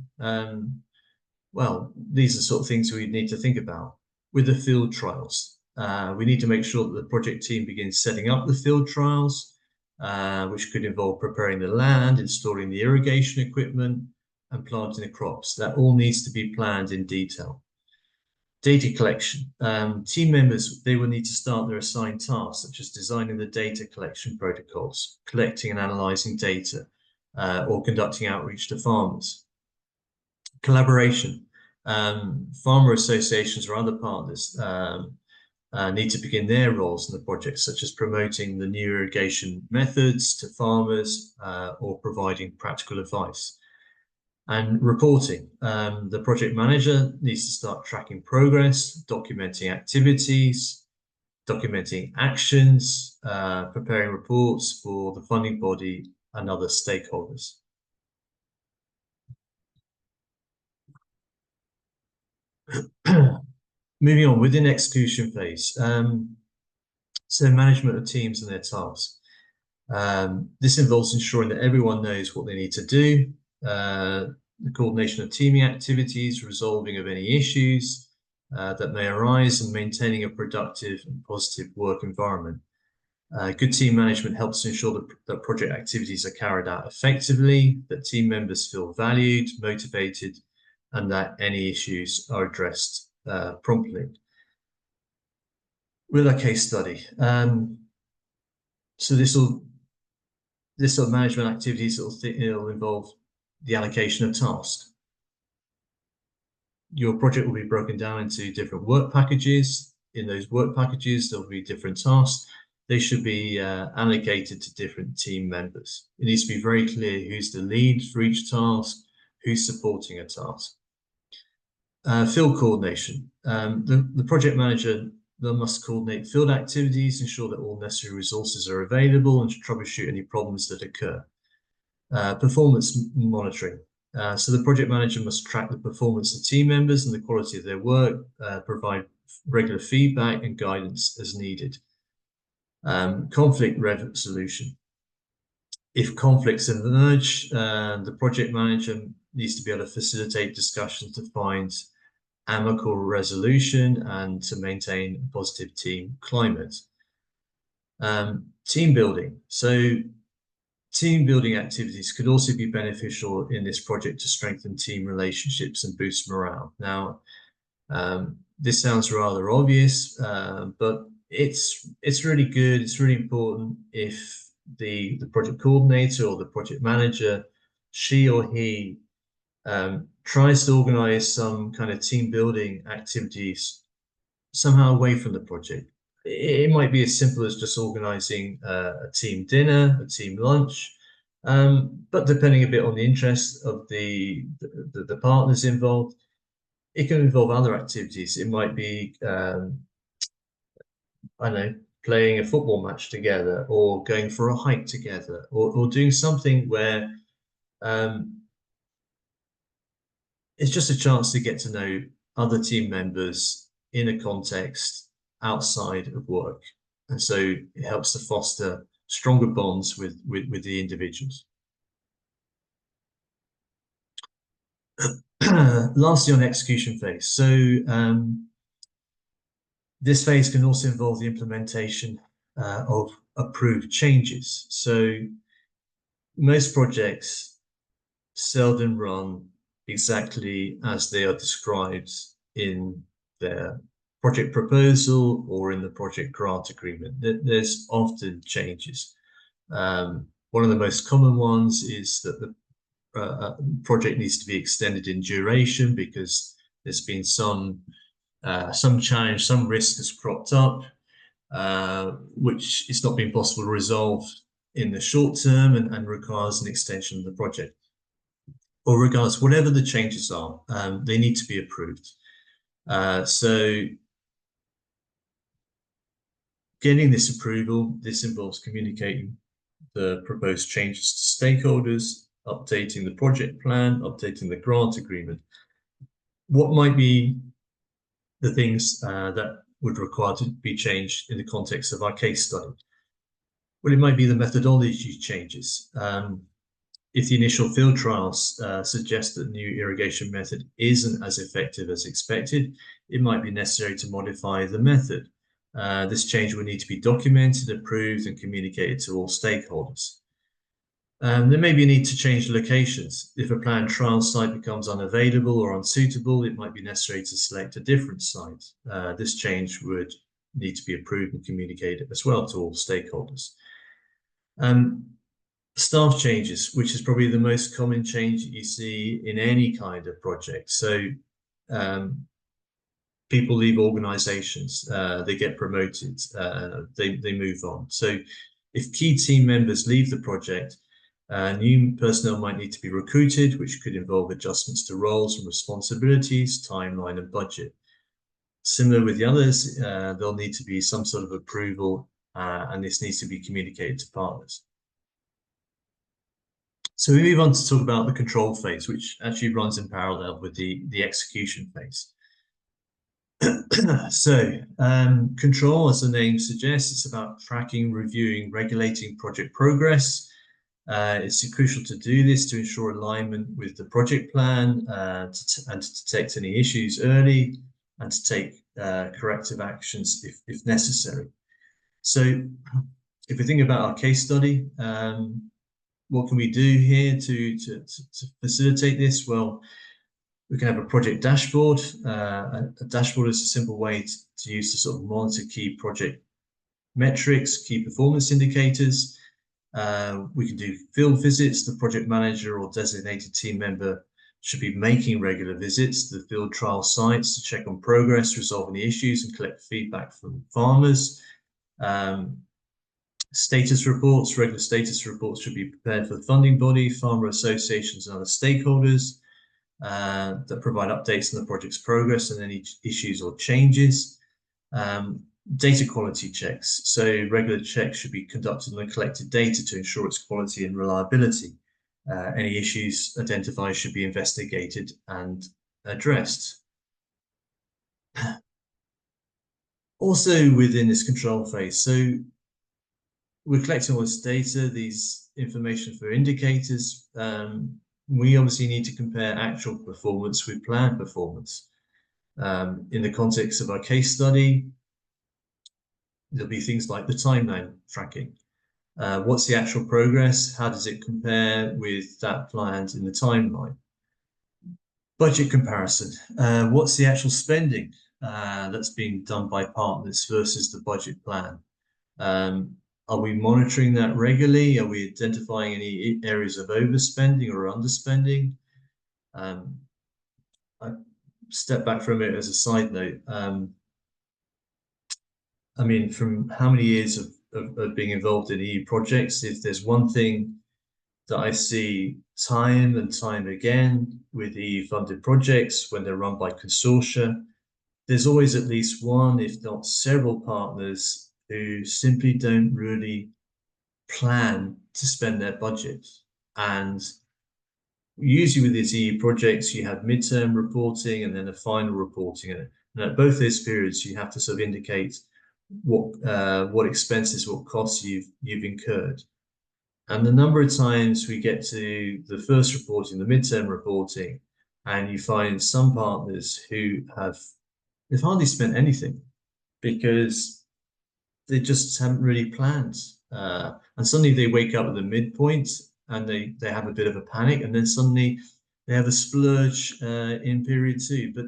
well, these are sort of things we need to think about. With the field trials, we need to make sure that the project team begins setting up the field trials, which could involve preparing the land, installing the irrigation equipment, and planting the crops. That all needs to be planned in detail. Data collection. Team members, they will need to start their assigned tasks, such as designing the data collection protocols, collecting and analyzing data, or conducting outreach to farmers. Collaboration. Farmer associations or other partners need to begin their roles in the project, such as promoting the new irrigation methods to farmers or providing practical advice. And reporting. The project manager needs to start tracking progress, documenting activities, documenting actions, preparing reports for the funding body and other stakeholders. Moving on, within execution phase, so management of teams and their tasks. This involves ensuring that everyone knows what they need to do, the coordination of teaming activities, resolving of any issues that may arise, and maintaining a productive and positive work environment. Good team management helps to ensure that project activities are carried out effectively, that team members feel valued, motivated, and that any issues are addressed promptly. With our case study, so this sort of management activities will involve the allocation of tasks. Your project will be broken down into different work packages. In those work packages, there'll be different tasks. They should be allocated to different team members. It needs to be very clear who's the lead for each task, who's supporting a task. Field coordination. The project manager must coordinate field activities, ensure that all necessary resources are available, and troubleshoot any problems that occur. Performance monitoring. So the project manager must track the performance of team members and the quality of their work, provide regular feedback and guidance as needed. Conflict resolution. If conflicts emerge, the project manager needs to be able to facilitate discussions to find amicable resolution and to maintain a positive team climate. Team building. So team building activities could also be beneficial in this project to strengthen team relationships and boost morale. Now, this sounds rather obvious, but it's really good. It's really important if the project coordinator or the project manager, she or he tries to organize some kind of team building activities somehow away from the project. It might be as simple as just organizing a team dinner, a team lunch, but depending a bit on the interest of the partners involved, it can involve other activities. It might be, I don't know, playing a football match together, or going for a hike together, or doing something where it's just a chance to get to know other team members in a context outside of work. And so it helps to foster stronger bonds with the individuals. Lastly, on execution phase. So this phase can also involve the implementation of approved changes. So most projects seldom run exactly as they are described in their project proposal or in the project grant agreement. There's often changes. One of the most common ones is that the project needs to be extended in duration because there's been some challenge, some risk has cropped up, which it's not been possible to resolve in the short term and requires an extension of the project. Or regardless, whatever the changes are, they need to be approved. So getting this approval, this involves communicating the proposed changes to stakeholders updating the project plan, updating the grant agreement. What might be the things that would require to be changed in the context of our case study? Well, it might be the methodology changes. If the initial field trials suggest that the new irrigation method isn't as effective as expected, it might be necessary to modify the method. This change will need to be documented, approved, and communicated to all stakeholders. There may be a need to change locations. If a planned trial site becomes unavailable or unsuitable, it might be necessary to select a different site. This change would need to be approved and communicated as well to all stakeholders. Staff changes, which is probably the most common change that you see in any kind of project. So people leave organizations, they get promoted, they move on. So if key team members leave the project, new personnel might need to be recruited, which could involve adjustments to roles and responsibilities, timeline, and budget. Similar with the others, there'll need to be some sort of approval, and this needs to be communicated to partners. So we move on to talk about the control phase, which actually runs in parallel with the execution phase. So control, as the name suggests, it's about tracking, reviewing, regulating project progress. It's crucial to do this to ensure alignment with the project plan and to detect any issues early and to take corrective actions if necessary. So if we think about our case study, what can we do here to facilitate this? Well, we can have a project dashboard. A dashboard is a simple way to use to sort of monitor key project metrics, key performance indicators. We can do field visits. The project manager or designated team member should be making regular visits to the field trial sites to check on progress, resolve any issues, and collect feedback from farmers. Status reports, regular status reports should be prepared for the funding body, farmer associations, and other stakeholders that provide updates on the project's progress and any issues or changes. Data quality checks. So regular checks should be conducted on the collected data to ensure its quality and reliability. Any issues identified should be investigated and addressed. Also within this control phase, so we're collecting all this data, these information for indicators. We obviously need to compare actual performance with planned performance. In the context of our case study, there'll be things like the timeline tracking. What's the actual progress? How does it compare with that planned in the timeline? Budget comparison. What's the actual spending that's being done by partners versus the budget plan? Are we monitoring that regularly? Are we identifying any areas of overspending or underspending? I step back for a minute as a side note. I mean, from how many years of being involved in EU projects, if there's one thing that I see time and time again with EU-funded projects when they're run by consortia, there's always at least one, if not several partners who simply don't really plan to spend their budget. And usually with these EU projects, you have midterm reporting and then a final reporting. And at both those periods, you have to sort of indicate what expenses, what costs you've incurred. And the number of times we get to the first reporting, the midterm reporting, and you find some partners who they've hardly spent anything because they just haven't really planned. And suddenly they wake up at the midpoint and they have a bit of a panic, and then suddenly they have a splurge in period two, but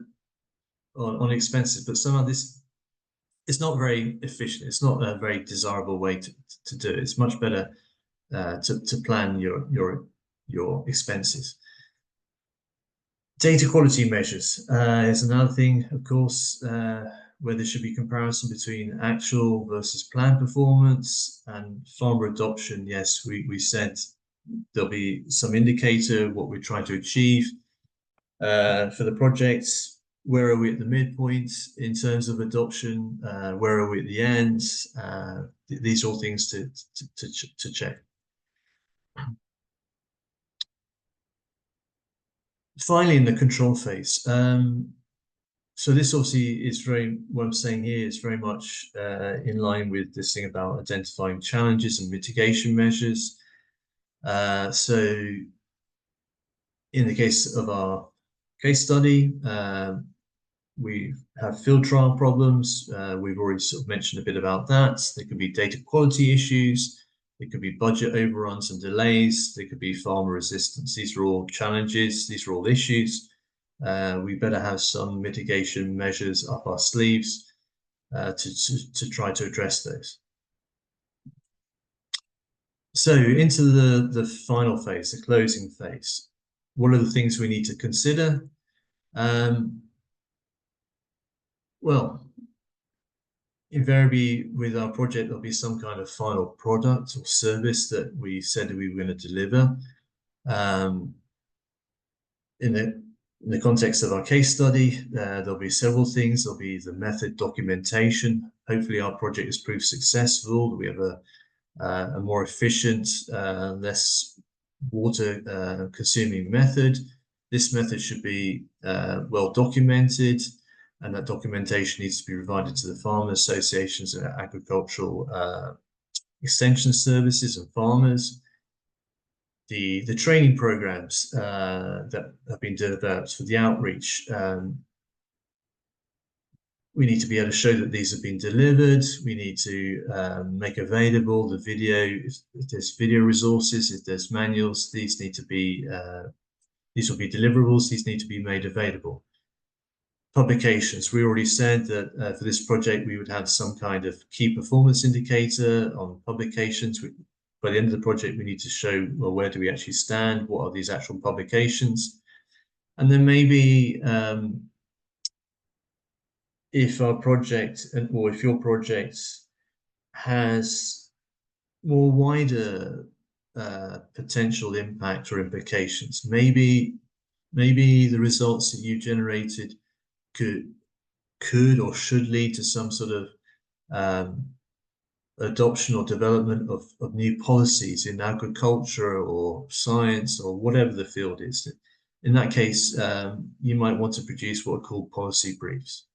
on expenses. But somehow it's not very efficient. It's not a very desirable way to do it. It's much better to plan your expenses. Data quality measures is another thing, of course, where there should be comparison between actual versus planned performance and farmer adoption. Yes, we said there'll be some indicator what we're trying to achieve for the projects. Where are we at the midpoint in terms of adoption? Where are we at the end? These are all things to check. Finally, in the control phase, so this obviously is what I'm saying here is very much in line with this thing about identifying challenges and mitigation measures. So in the case of our case study, we have field trial problems. We've already sort of mentioned a bit about that. There could be data quality issues. There could be budget overruns and delays. There could be farmer resistance. These are all challenges. These are all issues. We better have some mitigation measures up our sleeves to try to address those. So into the final phase, the closing phase. What are the things we need to consider? Well, invariably with our project, there'll be some kind of final product or service that we said we were going to deliver. In the context of our case study, there'll be several things. There'll be the method documentation. Hopefully our project has proved successful. We have a more efficient, less water consuming method. This method should be well documented, and that documentation needs to be provided to the farmer associations and agricultural extension services and farmers. The training programs that have been developed for the outreach, we need to be able to show that these have been delivered. We need to make available the video, if there's video resources, if there's manuals, these need to be, these will be deliverables, these need to be made available. Publications, we already said that for this project, we would have some kind of key performance indicator on publications. By the end of the project, we need to show, well, where do we actually stand? What are these actual publications? And then maybe if our project, or if your project has more wider potential impact or implications, maybe the results that you generated could or should lead to some sort of adoption or development of new policies in agriculture or science or whatever the field is. In that case, you might want to produce what are called policy briefs,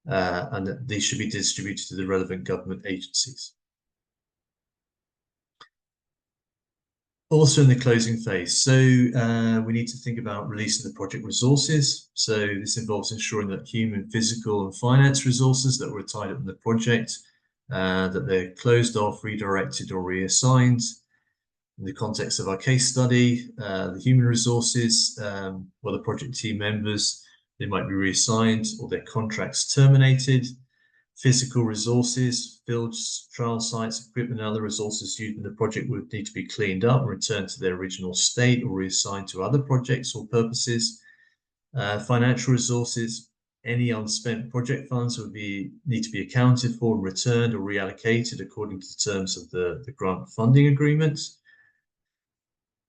and these should be distributed to the relevant government agencies. Also in the closing phase, so we need to think about releasing the project resources. So this involves ensuring that human, physical, and finance resources that were tied up in the project, that they're closed off, redirected, or reassigned. In the context of our case study, the human resources, well, the project team members, they might be reassigned or their contracts terminated. Physical resources, fields, trial sites, equipment, and other resources used in the project would need to be cleaned up and returned to their original state or reassigned to other projects or purposes. Financial resources, any unspent project funds would need to be accounted for and returned or reallocated according to the terms of the grant funding agreements.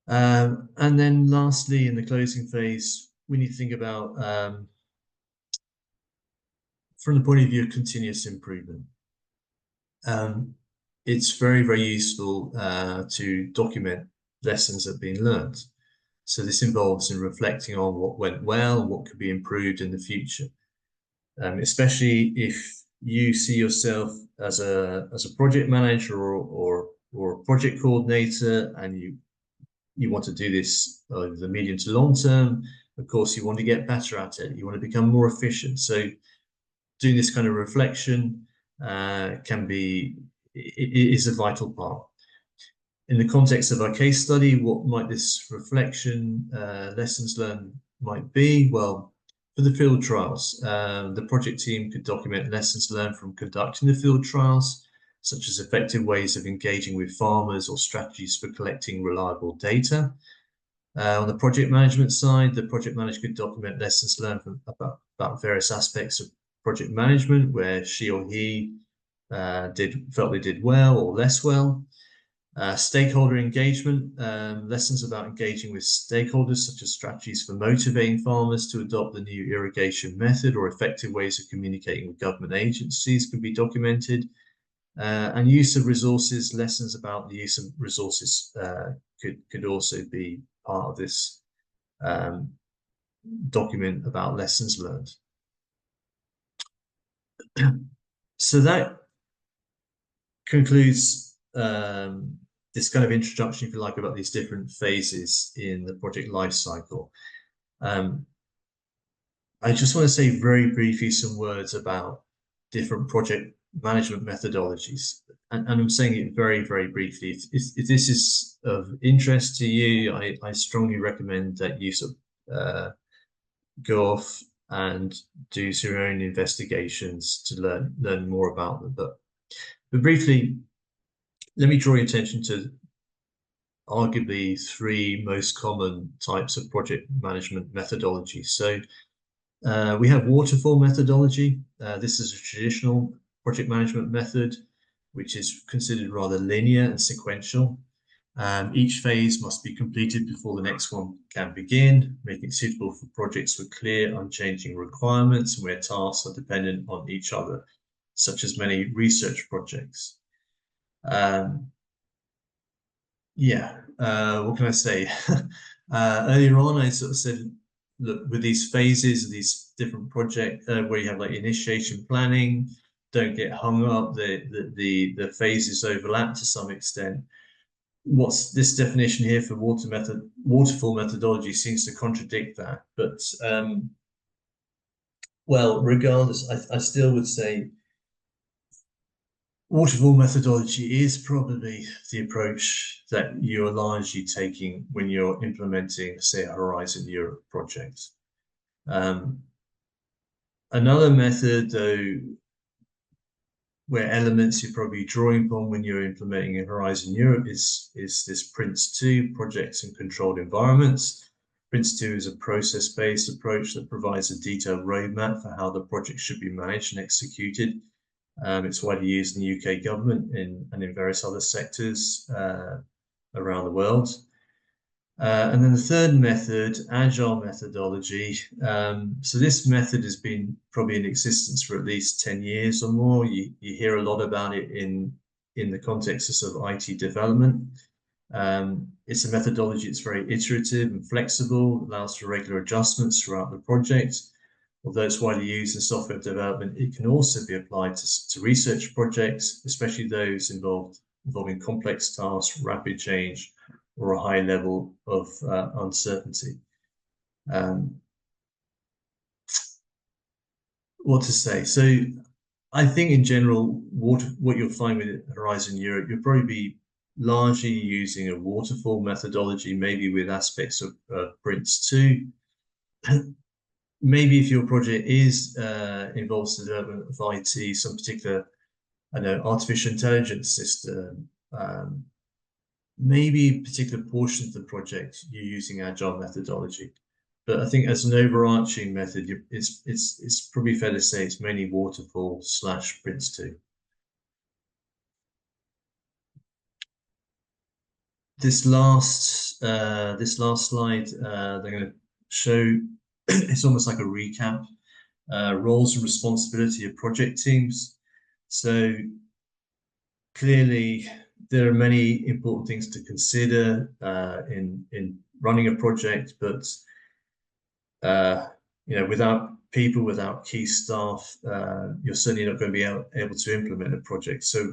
And then lastly, in the closing phase, we need to think about from the point of view of continuous improvement. It's very, very useful to document lessons that have been learned. So this involves in reflecting on what went well and what could be improved in the future. Especially if you see yourself as a project manager or a project coordinator, and you want to do this over the medium to long term. Of course, you want to get better at it. You want to become more efficient. So doing this kind of reflection is a vital part. In the context of our case study, what might this reflection, lessons learned might be? Well, for the field trials, the project team could document lessons learned from conducting the field trials, such as effective ways of engaging with farmers or strategies for collecting reliable data. On the project management side, the project manager could document lessons learned about various aspects of project management, where she or he felt they did well or less well. Stakeholder engagement, lessons about engaging with stakeholders, such as strategies for motivating farmers to adopt the new irrigation method or effective ways of communicating with government agencies, can be documented. And use of resources, lessons about the use of resources could also be part of this document about lessons learned. So that concludes this kind of introduction, if you like, about these different phases in the project life cycle. I just want to say very briefly some words about different project management methodologies. And I'm saying it very, very briefly. If this is of interest to you, I strongly recommend that you sort of go off and do your own investigations to learn more about them. But briefly, let me draw your attention to arguably three most common types of project management methodologies. So we have waterfall methodology. This is a traditional project management method, which is considered rather linear and sequential. Each phase must be completed before the next one can begin, making it suitable for projects with clear, unchanging requirements and where tasks are dependent on each other, such as many research projects. What can I say? Earlier on, I sort of said, look, with these phases, these different projects where you have like initiation planning, don't get hung up. The phases overlap to some extent. What's this definition here for waterfall methodology seems to contradict that. But well, regardless, I still would say waterfall methodology is probably the approach that you're largely taking when you're implementing, say, a Horizon Europe project. Another method, though, where elements you're probably drawing upon when you're implementing a Horizon Europe is this PRINCE2, projects and controlled environments. PRINCE2 is a process-based approach that provides a detailed roadmap for how the project should be managed and executed. It's widely used in the UK government and in various other sectors around the world. And then the third method, agile methodology. So this method has been probably in existence for at least 10 years or more. You hear a lot about it in the context of sort of IT development. It's a methodology that's very iterative and flexible, allows for regular adjustments throughout the project. Although it's widely used in software development, it can also be applied to research projects, especially those involving complex tasks, rapid change, or a high level of uncertainty. What to say? So I think in general, what you'll find with Horizon Europe, you'll probably be largely using a waterfall methodology, maybe with aspects of PRINCE2. Maybe if your project involves the development of IT, some particular, I know, artificial intelligence system, maybe particular portions of the project you're using agile methodology. But I think as an overarching method, it's probably fair to say it's mainly waterfall / PRINCE2. This last slide, they're going to show. It's almost like a recap. Roles and responsibility of project teams. So clearly, there are many important things to consider in running a project, but without people, without key staff, you're certainly not going to be able to implement a project. So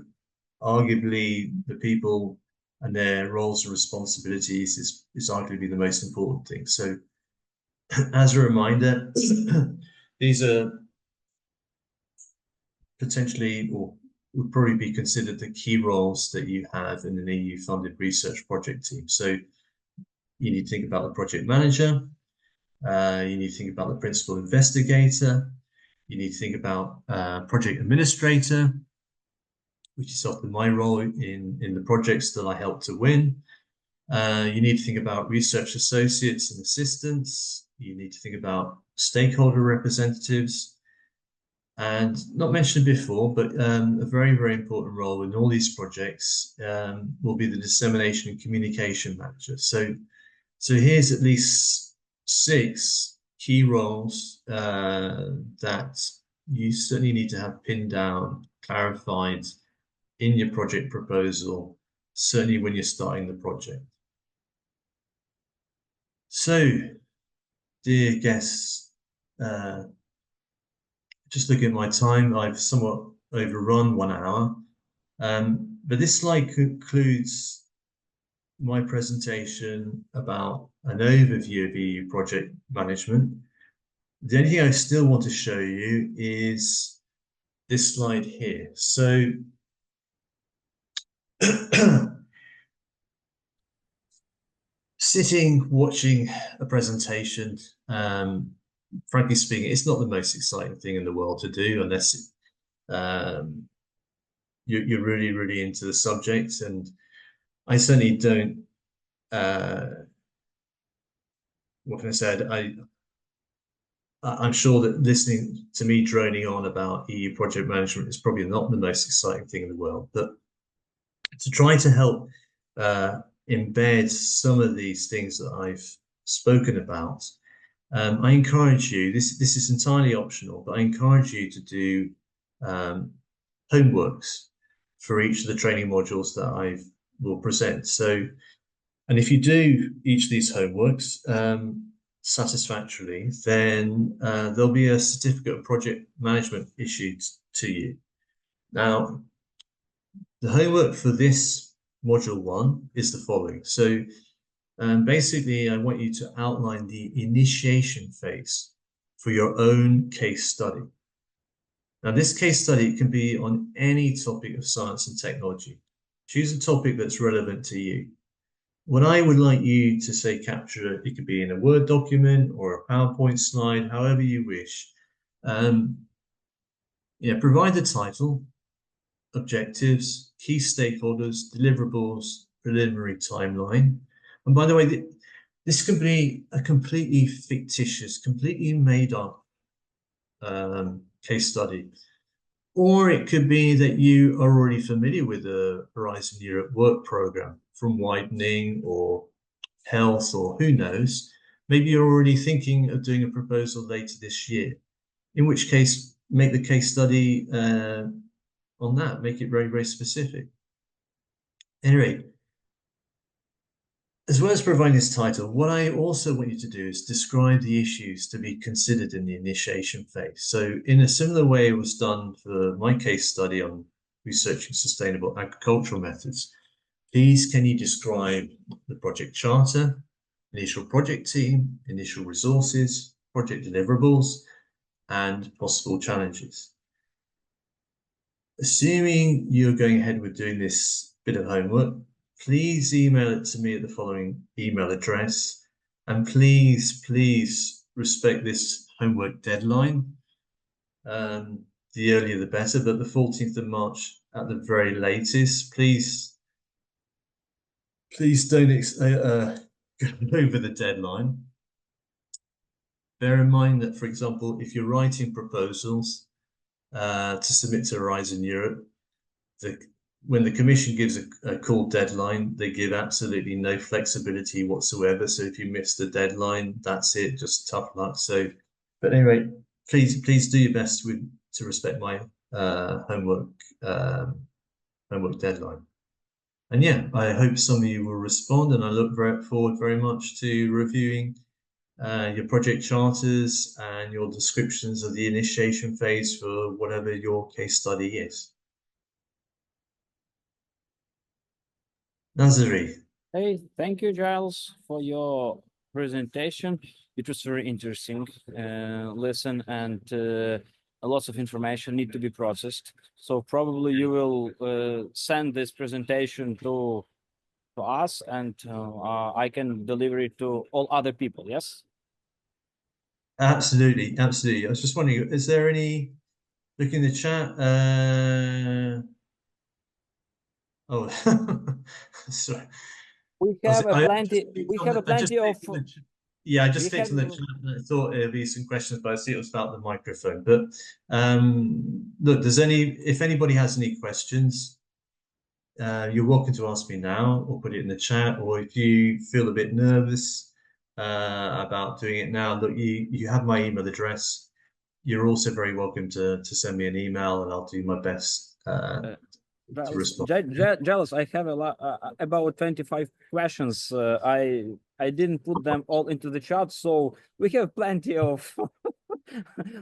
arguably, the people and their roles and responsibilities is arguably the most important thing. So as a reminder, these are potentially, or would probably be considered, the key roles that you have in an EU-funded research project team. So you need to think about the project manager, you need to think about the principal investigator, you need to think about project administrator, which is often my role in the projects that I help to win. You need to think about research associates and assistants. You need to think about stakeholder representatives. And not mentioned before, but a very, very important role in all these projects will be the dissemination and communication manager. So here's at least 6 key roles that you certainly need to have pinned down, clarified in your project proposal, certainly when you're starting the project. So dear guests, just looking at my time, I've somewhat overrun 1 hour. But this slide concludes my presentation about an overview of EU project management. The only thing I still want to show you is this slide here. So sitting, watching a presentation, frankly speaking, it's not the most exciting thing in the world to do unless you're really, really into the subject. And I certainly don't, what can I say? I'm sure that listening to me droning on about EU project management is probably not the most exciting thing in the world, but to try to help embed some of these things that I've spoken about, I encourage you, this is entirely optional, but I encourage you to do homeworks for each of the training modules that I will present. So, and if you do each of these homeworks satisfactorily, then there'll be a certificate of project management issued to you. Now, the homework for this module 1 is the following. So basically, I want you to outline the initiation phase for your own case study. Now, this case study can be on any topic of science and technology. Choose a topic that's relevant to you. What I would like you to say, capture it could be in a Word document or a PowerPoint slide, however you wish. Provide the title, objectives, key stakeholders, deliverables, preliminary timeline. And by the way, this can be a completely fictitious, completely made up case study. Or it could be that you are already familiar with the Horizon Europe work program from widening or health or who knows. Maybe you're already thinking of doing a proposal later this year, in which case make the case study on that, make it very, very specific. Anyway, as well as providing this title, what I also want you to do is describe the issues to be considered in the initiation phase. So in a similar way it was done for my case study on researching sustainable agricultural methods, please can you describe the project charter, initial project team, initial resources, project deliverables, and possible challenges. Assuming you're going ahead with doing this bit of homework, please email it to me at the following email address. And please respect this homework deadline. The earlier the better, but the 14th of March at the very latest. Please don't go over the deadline. Bear in mind that, for example, if you're writing proposals to submit to Horizon Europe, when the Commission gives a call deadline, they give absolutely no flexibility whatsoever. So if you miss the deadline, that's it, just tough luck. So, but anyway, please do your best to respect my homework deadline. And yeah, I hope some of you will respond, and I look forward very much to reviewing your project charters and your descriptions of the initiation phase for whatever your case study is. Nazari. Hey, thank you, Giles, for your presentation. It was very interesting lesson, and lots of information need to be processed. So probably you will send this presentation to us, and I can deliver it to all other people. Yes. Absolutely. I was just wondering, is there any? Look in the chat. Oh, sorry. We have plenty. We have plenty of. Yeah, I just clicked on the chat and I thought there'd be some questions, but I see it was about the microphone. But look, if anybody has any questions, you're welcome to ask me now or put it in the chat. Or if you feel a bit nervous about doing it now, look, you have my email address. You're also very welcome to send me an email, and I'll do my best respond. Giles, I have a lot about 25 questions. I didn't put them all into the chat, so we have plenty of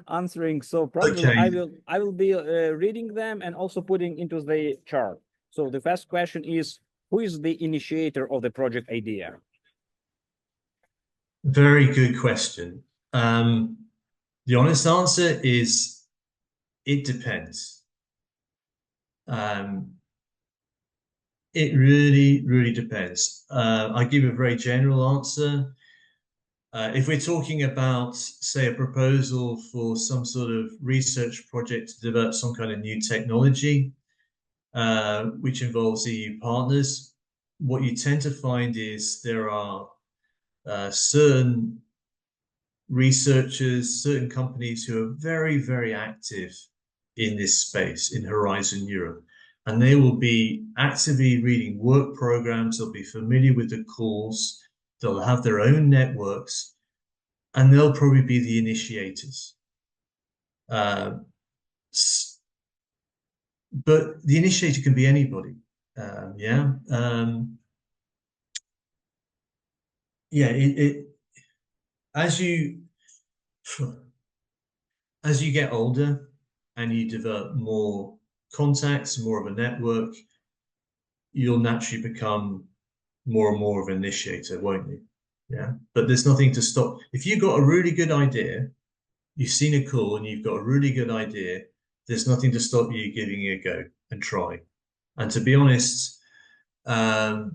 answering. So probably Okay, I will be reading them and also putting into the chart. So the first question is, who is the initiator of the project idea? very good question. The honest answer is it depends. It really, really depends. I give a very general answer. If we're talking about, say, a proposal for some sort of research project to develop some kind of new technology, which involves EU partners, what you tend to find is there are certain researchers, certain companies who are very, very active in this space in Horizon Europe. And they will be actively reading work programs, they'll be familiar with the calls, they'll have their own networks, and they'll probably be the initiators. But the initiator can be anybody. Yeah. Yeah, as you get older and you develop more contacts, more of a network, you'll naturally become more and more of an initiator, won't you? Yeah. But there's nothing to stop. If you've got a really good idea, you've seen a call and you've got a really good idea, there's nothing to stop you giving it a go and try. And to be honest, and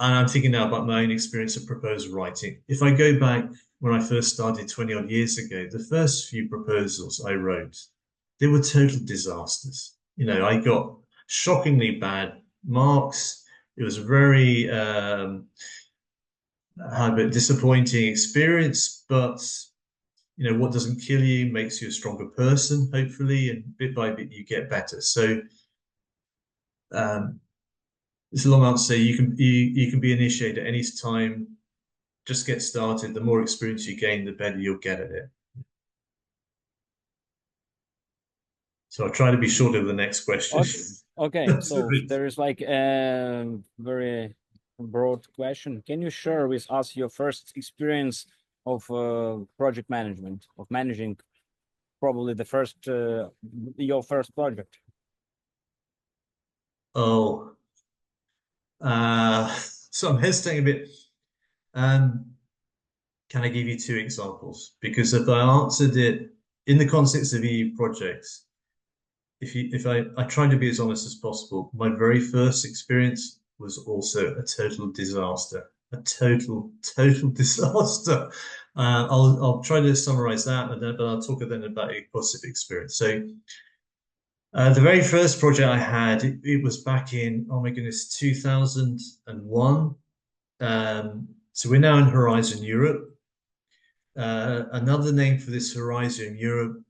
I'm thinking now about my own experience of proposal writing. If I go back when I first started 20 odd years ago, the first few proposals I wrote, they were total disasters. You know, I got shockingly bad marks. It was a very disappointing experience, but you know, what doesn't kill you makes you a stronger person, hopefully, and bit by bit you get better. So it's a long answer. You can be initiated at any time. Just get started. The more experience you gain, the better you'll get at it. So I'll try to be short of the next question. Okay, so there is like a very broad question. Can you share with us your first experience of project management, of managing probably the first your first project? Oh, so I'm hesitating a bit. Can I give you two examples? Because if I answered it in the context of EU projects, if I try to be as honest as possible, my very first experience was also a total disaster, a total disaster. I'll try to summarize that, but I'll talk then about a positive experience. So the very first project I had, it was back in, oh my goodness, 2001. So we're now in Horizon Europe. Another name for this Horizon Europe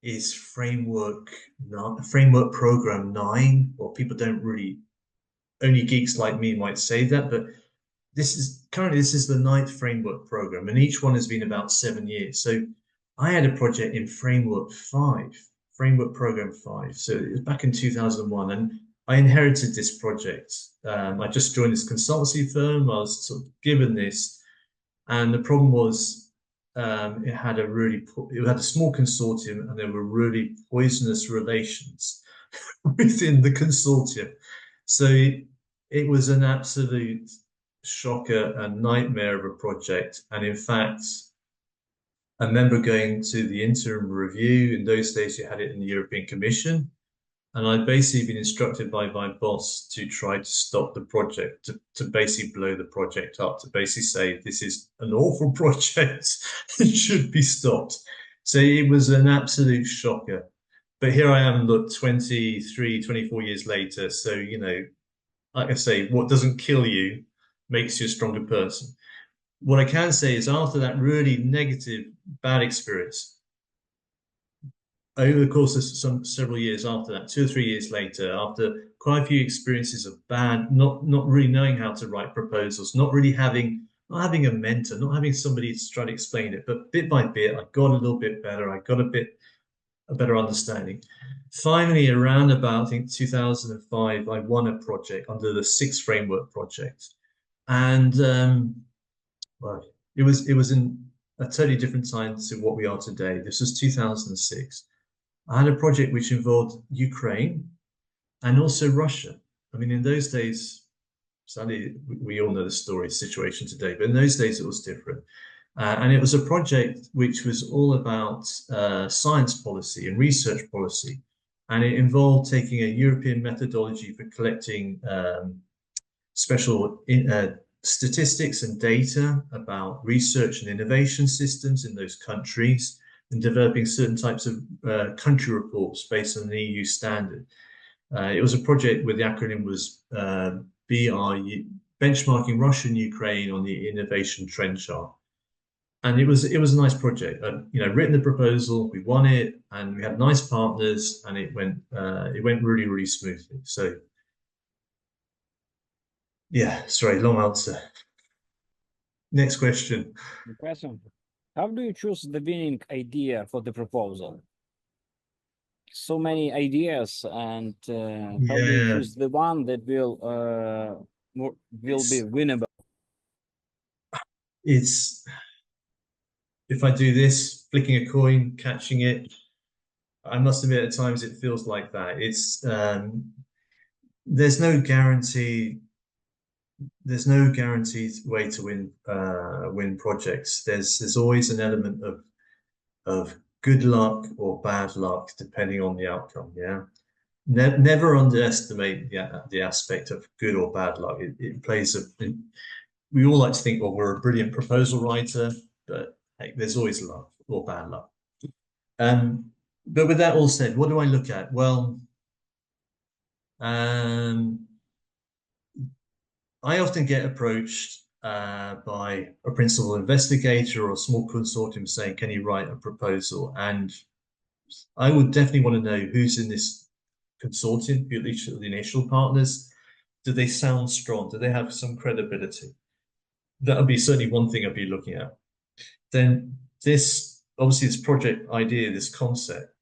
is Framework Program 9, or people don't really, only geeks like me might say that, but this is the 9th framework program, and each one has been about 7 years. So I had a project in Framework Program 5. So it was back in 2001, and I inherited this project. I just joined this consultancy firm. I was sort of given this, and the problem was it had a small consortium, and there were really poisonous relations within the consortium. So it was an absolute shocker and nightmare of a project. And in fact, I remember going to the interim review. In those days, you had it in the European Commission. And I'd basically been instructed by my boss to try to stop the project, to basically blow the project up, to basically say, this is an awful project, it should be stopped. So it was an absolute shocker. But here I am, look, 23, 24 years later. So, you know, like I say, what doesn't kill you makes you a stronger person. What I can say is after that really negative, bad experience, over the course of several years after that, 2 or 3 years later, after quite a few experiences of bad, not really knowing how to write proposals, not having a mentor, not having somebody to try to explain it, but bit by bit, I got a little bit better. I got a bit a better understanding. Finally, around about, I think, 2005, I won a project under the Six Framework project. And well, it was in a totally different time to what we are today. This was 2006. I had a project which involved Ukraine and also Russia. I mean, in those days, sadly, we all know the story situation today, but in those days it was different. And it was a project which was all about science policy and research policy. And it involved taking a European methodology for collecting special statistics and data about research and innovation systems in those countries and developing certain types of country reports based on an EU standard. It was a project where the acronym was BRU, benchmarking Russia and Ukraine on the innovation trend chart. And it was a nice project. Written the proposal, we won it, and we had nice partners, and it went really, really smoothly. So yeah, sorry, long answer. Next question. The question: how do you choose the winning idea for the proposal? So many ideas, and how do you choose the one that will be winnable? It's if I do this, flicking a coin, catching it. I must admit, at times it feels like that. It's there's no guarantee. There's no guaranteed way to win projects. There's always an element of good luck or bad luck depending on the outcome. Yeah, never underestimate the aspect of good or bad luck. It plays a. We all like to think, well, we're a brilliant proposal writer, but hey, there's always luck or bad luck. But with that all said, what do I look at? Well, I often get approached by a principal investigator or a small consortium saying, can you write a proposal? And I would definitely want to know who's in this consortium, at least the initial partners. Do they sound strong? Do they have some credibility? That would be certainly one thing I'd be looking at. Then obviously this project idea, this concept,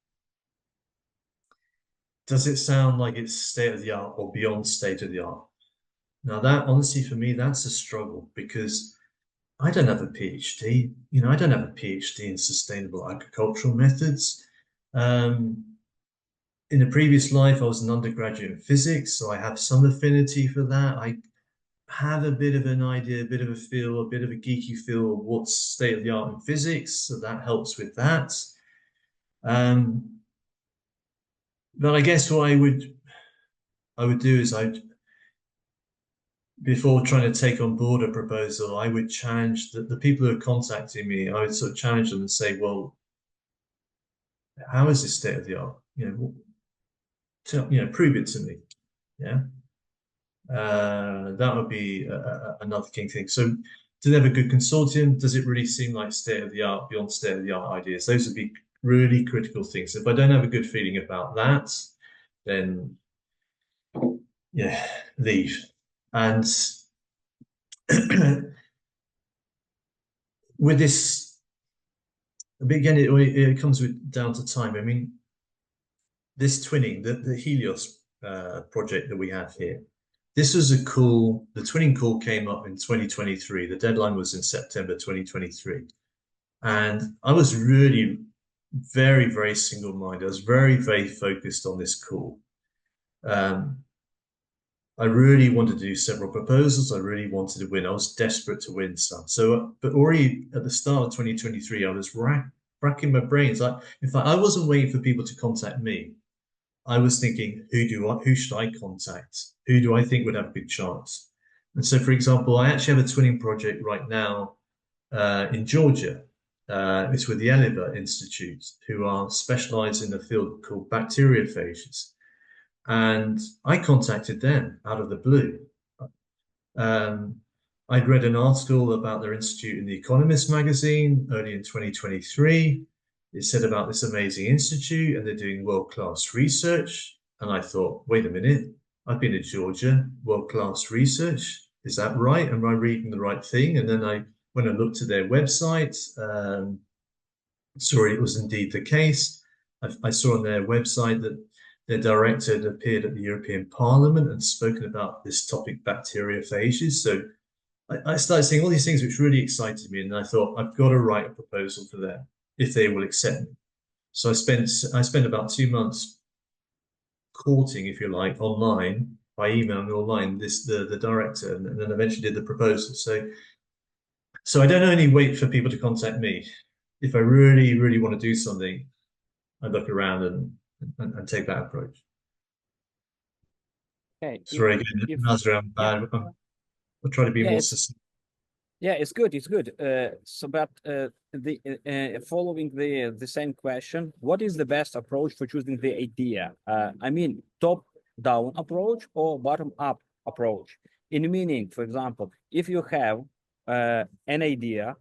does it sound like it's state of the art or beyond state of the art? Now that, honestly, for me, that's a struggle because I don't have a PhD. I don't have a PhD in sustainable agricultural methods. In a previous life, I was an undergraduate in physics, so I have some affinity for that. I have a bit of an idea, a bit of a feel, a bit of a geeky feel of what's state of the art in physics, so that helps with that. But I guess what I would do is before trying to take on board a proposal, I would challenge the people who are contacting me. I would sort of challenge them and say, well, how is this state of the art? Prove it to me. Yeah. That would be another key thing. So do they have a good consortium? Does it really seem like state of the art, beyond state of the art ideas? Those would be really critical things. If I don't have a good feeling about that, then yeah, leave. And with this, again, it comes down to time. I mean, this twinning, the Helios project that we have here, this was the twinning call came up in 2023. The deadline was in September 2023. And I was really very, very single-minded. I was very, very focused on this call. I really wanted to do several proposals. I really wanted to win. I was desperate to win some. So, but already at the start of 2023, I was racking my brains. In fact, I wasn't waiting for people to contact me. I was thinking, who should I contact? Who do I think would have a good chance? And so, for example, I actually have a twinning project right now in Georgia. It's with the Eliver Institute, who are specialized in a field called bacteriophages. And I contacted them out of the blue. I'd read an article about their institute in The Economist magazine early in 2023. It said about this amazing institute and they're doing world-class research. And I thought, wait a minute, I've been to Georgia, world-class research. Is that right? Am I reading the right thing? And then when I looked at their website, saw it was indeed the case. I saw on their website that their director had appeared at the European Parliament and spoken about this topic, bacteriophages. So I started seeing all these things which really excited me, and I thought I've got to write a proposal for them if they will accept me. So I spent about 2 months courting, if you like, online by emailing online the director, and then eventually did the proposal. So I don't only wait for people to contact me. If I really, really want to do something, I look around and take that approach. Okay. Sorry again, If Nazra, I'm yeah, bad. I'll try to be yeah, more it's succinct. yeah, it's good. It's good. So, but the following the same question, what is the best approach for choosing the idea? I mean, top-down approach or bottom-up approach? In meaning, for example, if you have an idea,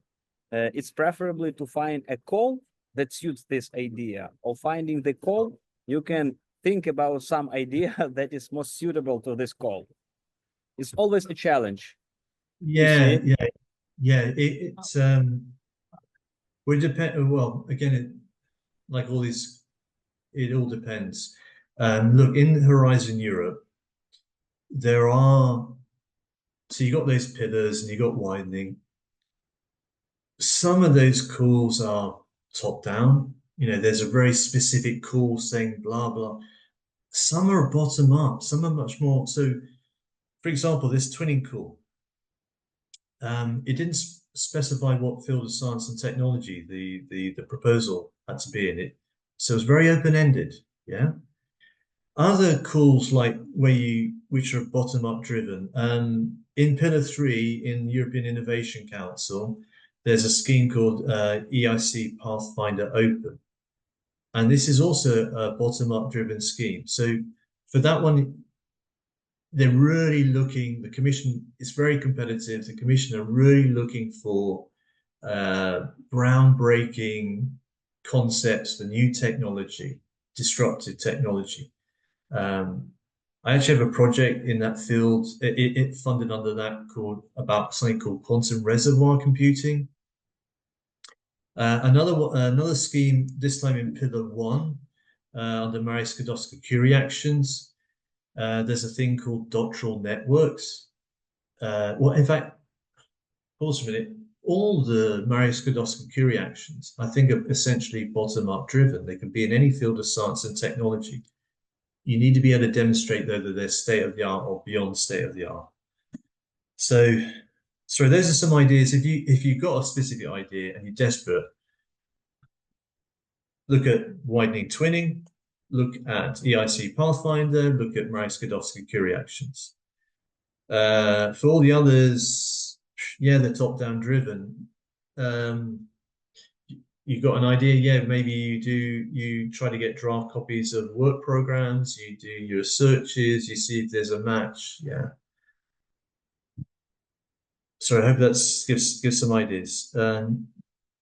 it's preferably to find a call that suits this idea, or finding the call, you can think about some idea that is most suitable to this call. It's always a challenge. You Yeah, see? yeah, yeah. It's well, it depend. Well, again, like all these, it all depends. Look, in Horizon Europe, there are so you got those pillars and you got widening. Some of those calls are top down. You know, there's a very specific call saying blah blah. Some are bottom up. Some are much more. So, for example, this twinning call. It didn't specify what field of science and technology the proposal had to be in it, so it's very open ended. Yeah. Other calls like which are bottom up driven. In Pillar 3 in European Innovation Council, there's a scheme called EIC Pathfinder Open, and this is also a bottom up driven scheme. So for that one, they're really looking, the commission is very competitive. The commission are really looking for groundbreaking concepts for new technology, disruptive technology. I actually have a project in that field. It funded under that about something called quantum reservoir computing. Another scheme, this time in Pillar 1, under Marie Skłodowska-Curie actions. There's a thing called doctoral networks. Well, in fact, pause for a minute. All the Marie Skłodowska-Curie actions, I think, are essentially bottom-up driven. They can be in any field of science and technology. You need to be able to demonstrate, though, that they're state-of-the-art or beyond state-of-the-art. So those are some ideas. If you've got a specific idea and you're desperate, look at widening twinning, look at EIC Pathfinder, look at Marie Skłodowska-Curie actions. For all the others, yeah, they're top-down driven. You've got an idea, yeah, maybe you try to get draft copies of work programs, you do your searches, you see if there's a match, yeah. So I hope that gives some ideas.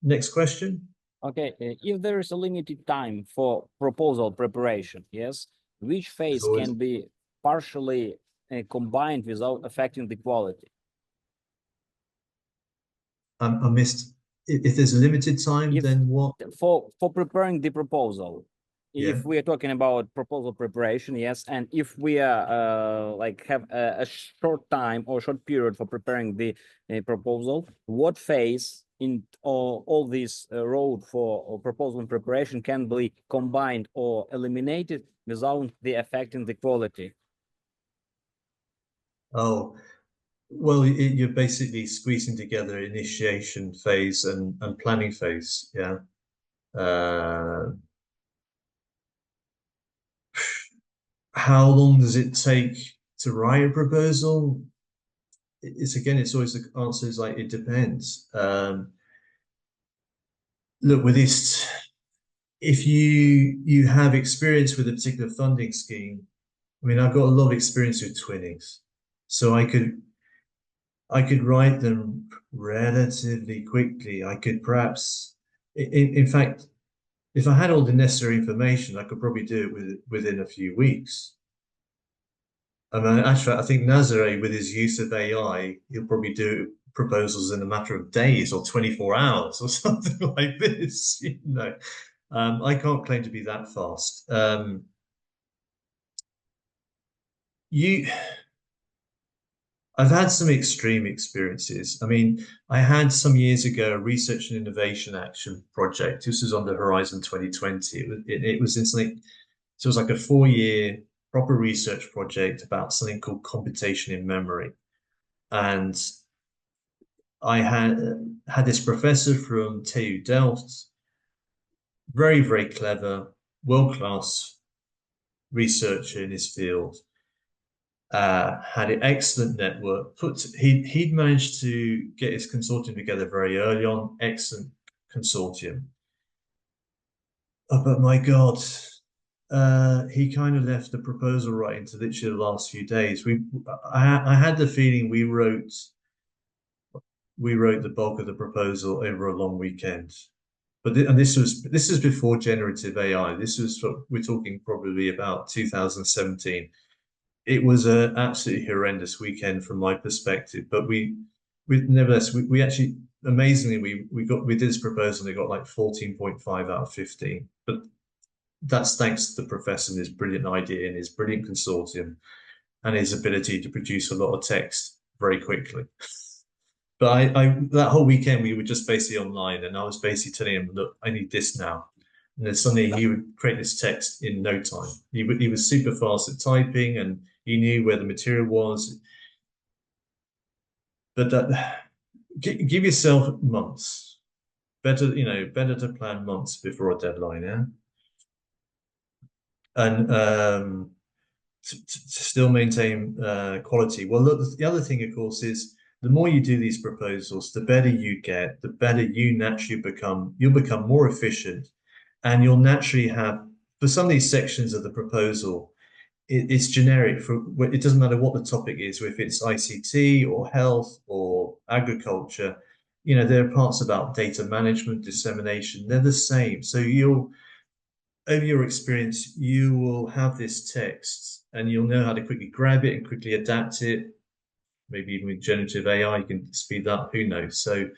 Next question. Okay, if there is a limited time for proposal preparation, yes, which phase can be partially combined without affecting the quality? I missed. If there's a limited time, then what? For preparing the proposal, Yeah. if we are talking about proposal preparation, yes, and if we are like have a short time or short period for preparing the proposal, what phase in all this road for proposal preparation can be combined or eliminated without the affecting the quality? Oh, well, you're basically squeezing together initiation phase and planning phase. Yeah. How long does it take to write a proposal? It's always the answer is like, it depends. Look, with this, if you have experience with a particular funding scheme, I mean, I've got a lot of experience with twinnings, so I could write them relatively quickly. I could perhaps, in fact, if I had all the necessary information, I could probably do it within a few weeks. I mean, actually, I think Nazare, with his use of AI, he'll probably do proposals in a matter of days or 24 hours or something like this, you know. I can't claim to be that fast. I've had some extreme experiences. I mean, I had some years ago a research and innovation action project. This was under Horizon 2020. It was in something, so it was like a 4-year proper research project about something called computation in memory. And I had this professor from TU Delft, very, very clever, world-class researcher in his field. Had an excellent network. He'd managed to get his consortium together very early on. Excellent consortium. But my God, he kind of left the proposal right into literally the last few days. I had the feeling we wrote the bulk of the proposal over a long weekend. But this is before generative AI. We're talking probably about 2017. It was an absolutely horrendous weekend from my perspective, but nevertheless we actually amazingly we did this proposal and it got like 14.5 out of 15. But that's thanks to the professor and his brilliant idea and his brilliant consortium and his ability to produce a lot of text very quickly. But I that whole weekend we were just basically online, and I was basically telling him, look, I need this now. And then suddenly he would create this text in no time. He was super fast at typing, and he knew where the material was. But give yourself months. Better to plan months before a deadline, yeah. And to still maintain quality. Well, look, the other thing, of course, is the more you do these proposals, the better you get, the better you naturally become. You'll become more efficient, and you'll naturally have, for some of these sections of the proposal, it's generic. It doesn't matter what the topic is, if it's ICT or health or agriculture. There are parts about data management, dissemination. They're the same. So over your experience, you will have this text and you'll know how to quickly grab it and quickly adapt it. Maybe even with generative AI, you can speed up, who knows? So,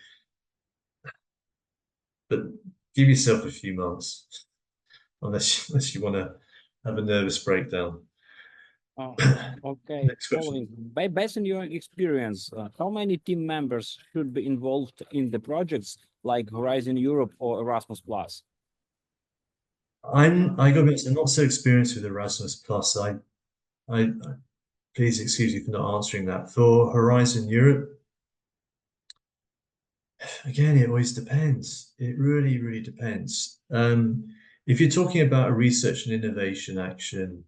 but give yourself a few months, unless you want to have a nervous breakdown. Oh, okay. Next question. Based on your experience, how many team members should be involved in the projects like Horizon Europe or Erasmus Plus? I got to be honest, I'm not so experienced with Erasmus Plus. I please excuse me for not answering that. For Horizon Europe, again, it always depends. It really, really depends. If you're talking about a research and innovation action,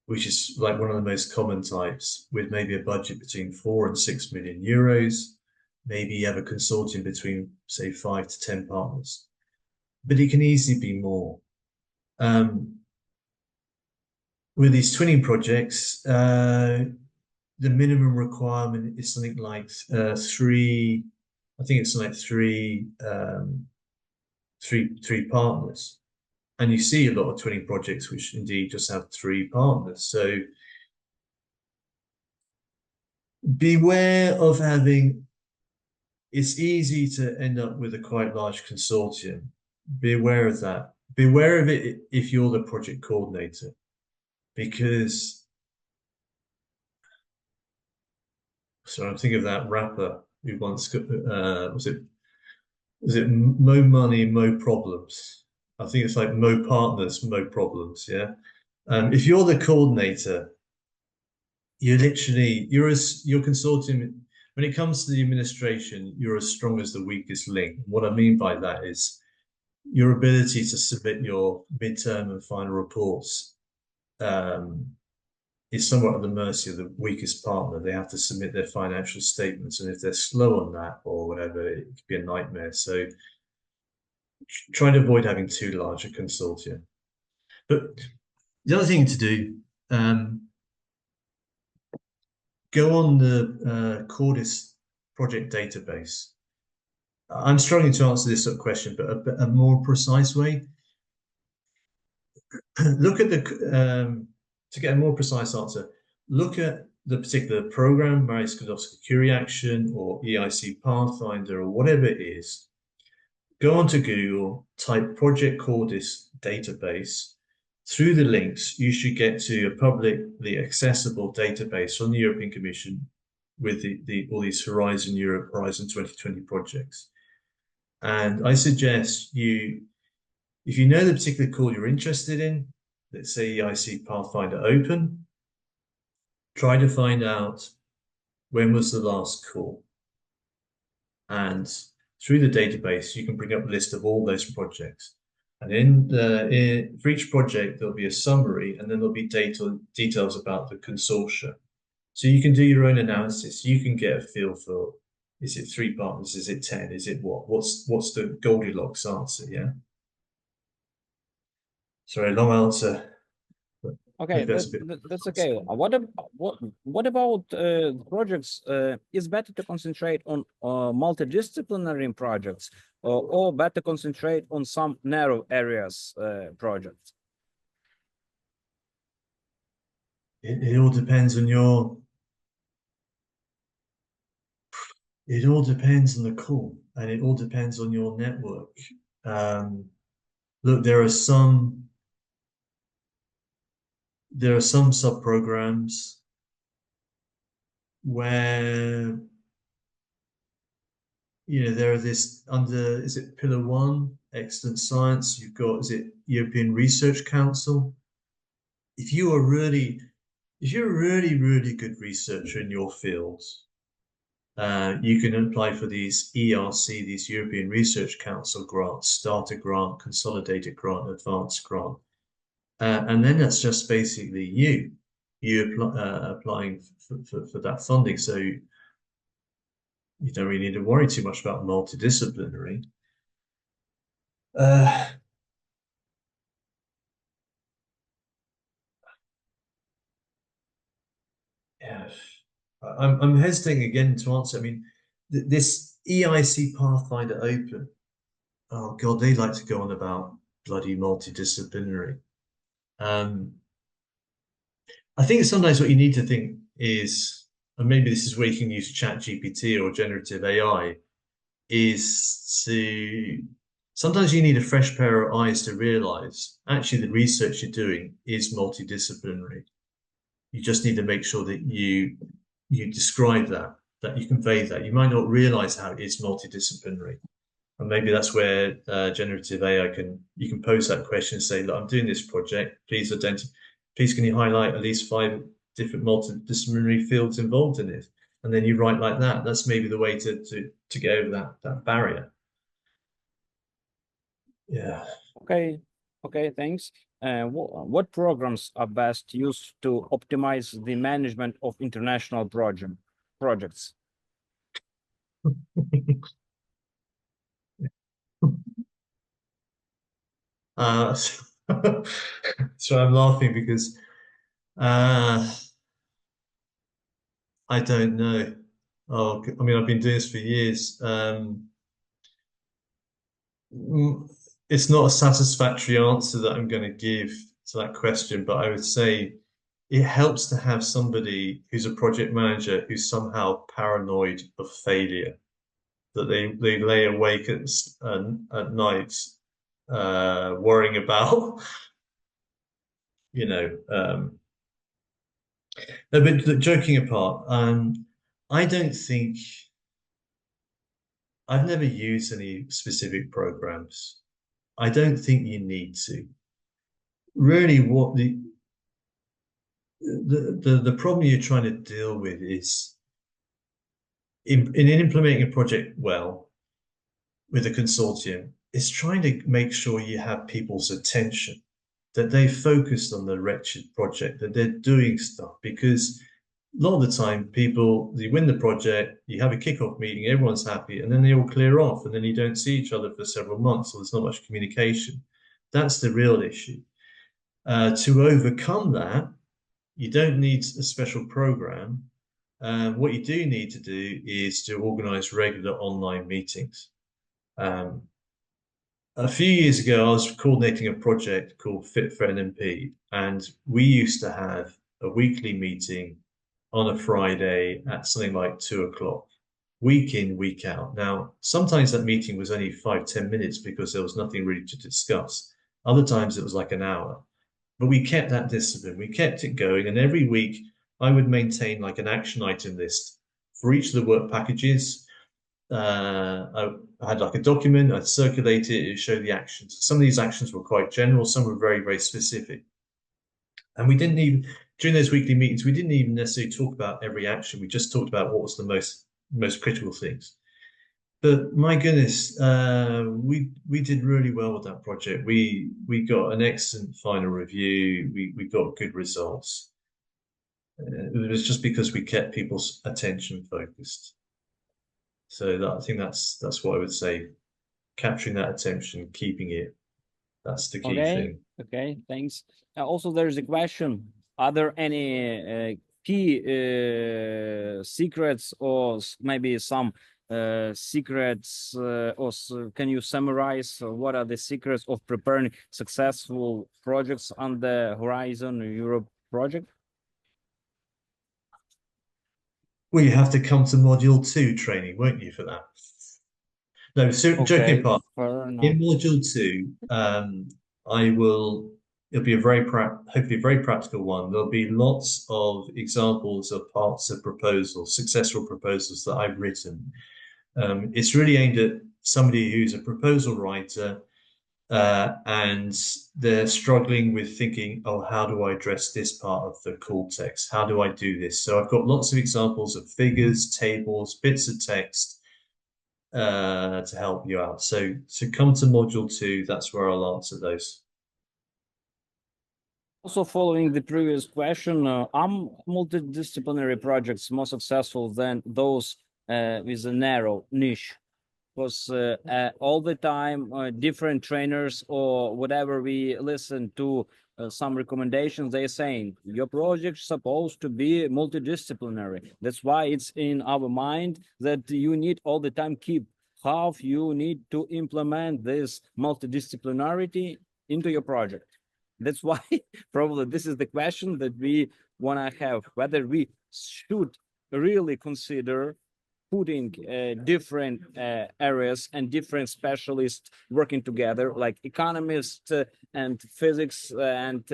which is like one of the most common types, with maybe a budget between 4 and 6 million euros, maybe you have a consortium between, say, 5 to 10 partners, but it can easily be more. With these twinning projects, the minimum requirement is something like three. I think it's like three partners, and you see a lot of twinning projects which indeed just have 3 partners. So beware of having. It's easy to end up with a quite large consortium. Be aware of that. Beware of it if you're the project coordinator, because so I'm thinking of that rapper who once got was it Mo Money, Mo Problems? I think it's like Mo Partners, Mo Problems. Yeah. If you're the coordinator, you're your consortium. When it comes to the administration, you're as strong as the weakest link. What I mean by that is your ability to submit your midterm and final reports is somewhat at the mercy of the weakest partner. They have to submit their financial statements, and if they're slow on that or whatever, it could be a nightmare. So try to avoid having too large a consortium. But the other thing to do, go on the Cordis project database. I'm struggling to answer this sort of question, but a more precise way. Look at to get a more precise answer, look at the particular program, Marie Skłodowska Curie Action or EIC Pathfinder or whatever it is. go onto Google, type Project Cordis database. Through the links, you should get to a publicly accessible database from the European Commission with all these Horizon Europe, Horizon 2020 projects. And I suggest you, if you know the particular call you're interested in, let's say EIC Pathfinder Open, try to find out when was the last call. And through the database, you can bring up a list of all those projects. And for each project, there'll be a summary, and then there'll be details about the consortia. So you can do your own analysis. You can get a feel for, is it 3 partners? Is it 10? Is it what? What's the Goldilocks answer? Yeah. Sorry, long answer. Okay, that's okay. What about projects? Is better to concentrate on multidisciplinary projects, or better concentrate on some narrow areas projects? It all depends on your. It all depends on the call, and it all depends on your network. Look, there are some sub-programs where there are this under, is it Pillar 1, Excellent Science, you've got, is it European Research Council? If you're a really good researcher in your fields, you can apply for these ERC, these European Research Council grants, starter grant, consolidated grant, advanced grant. And then that's just basically you applying for that funding. So you don't really need to worry too much about multidisciplinary. Yeah, I'm hesitating again to answer. I mean, this EIC Pathfinder Open, oh God, they like to go on about bloody multidisciplinary. I think sometimes what you need to think is, and maybe this is where you can use ChatGPT or generative AI, is to sometimes you need a fresh pair of eyes to realize actually the research you're doing is multidisciplinary. You just need to make sure that you describe that you convey that. You might not realize how it is multidisciplinary. And maybe that's where generative AI you can pose that question and say, look, I'm doing this project. Please can you highlight at least 5 different multidisciplinary fields involved in it? And then you write like that. That's maybe the way to get over that barrier. Yeah. Okay, thanks. What programs are best used to optimize the management of international projects? So I'm laughing because I don't know. Oh, I mean, I've been doing this for years. It's not a satisfactory answer that I'm going to give to that question, but I would say it helps to have somebody who's a project manager who's somehow paranoid of failure, that they lay awake at night worrying about, no, but joking apart, I don't think I've never used any specific programs. I don't think you need to. Really, what the problem you're trying to deal with is in implementing a project well with a consortium, is trying to make sure you have people's attention, that they focused on the wretched project, that they're doing stuff, because a lot of the time you win the project, you have a kickoff meeting, everyone's happy, and then they all clear off, and then you don't see each other for several months, so there's not much communication. That's the real issue. To overcome that, you don't need a special program. What you do need to do is to organize regular online meetings. A few years ago, I was coordinating a project called Fit for NMP, and we used to have a weekly meeting on a Friday at something like 2 o'clock. week in, week out. Now, sometimes that meeting was only 5-10 minutes because there was nothing really to discuss. Other times it was like an hour. But we kept that discipline, we kept it going. And every week I would maintain like an action item list for each of the work packages. I had like a document, I'd circulate it, it showed the actions. Some of these actions were quite general, some were very, very specific. And we didn't even, during those weekly meetings, we didn't even necessarily talk about every action. We just talked about what was the most critical things. But my goodness, we did really well with that project. We got an excellent final review. We got good results. It was just because we kept people's attention focused. So I think that's what I would say. Capturing that attention, keeping it. That's the key thing. Okay, thanks. Also, there's a question: are there any key secrets, or maybe some secrets, can you summarize what are the secrets of preparing successful projects on the Horizon Europe project? Well, you have to come to module 2 training, won't you, for that? No, so joking apart, in module 2, it'll be hopefully a very practical one. There'll be lots of examples of parts of proposals, successful proposals that I've written. It's really aimed at somebody who's a proposal writer, and they're struggling with thinking, oh, how do I address this part of the call text? How do I do this? So I've got lots of examples of figures, tables, bits of text to help you out. So come to module 2, that's where I'll answer those. Also, following the previous question, are multidisciplinary projects more successful than those with a narrow niche? Because all the time, different trainers or whatever we listen to some recommendations, they're saying your project's supposed to be multidisciplinary. That's why it's in our mind that you need all the time keep how you need to implement this multidisciplinarity into your project. That's why probably this is the question that we want to have, whether we should really consider putting different areas and different specialists working together, like economists and physics and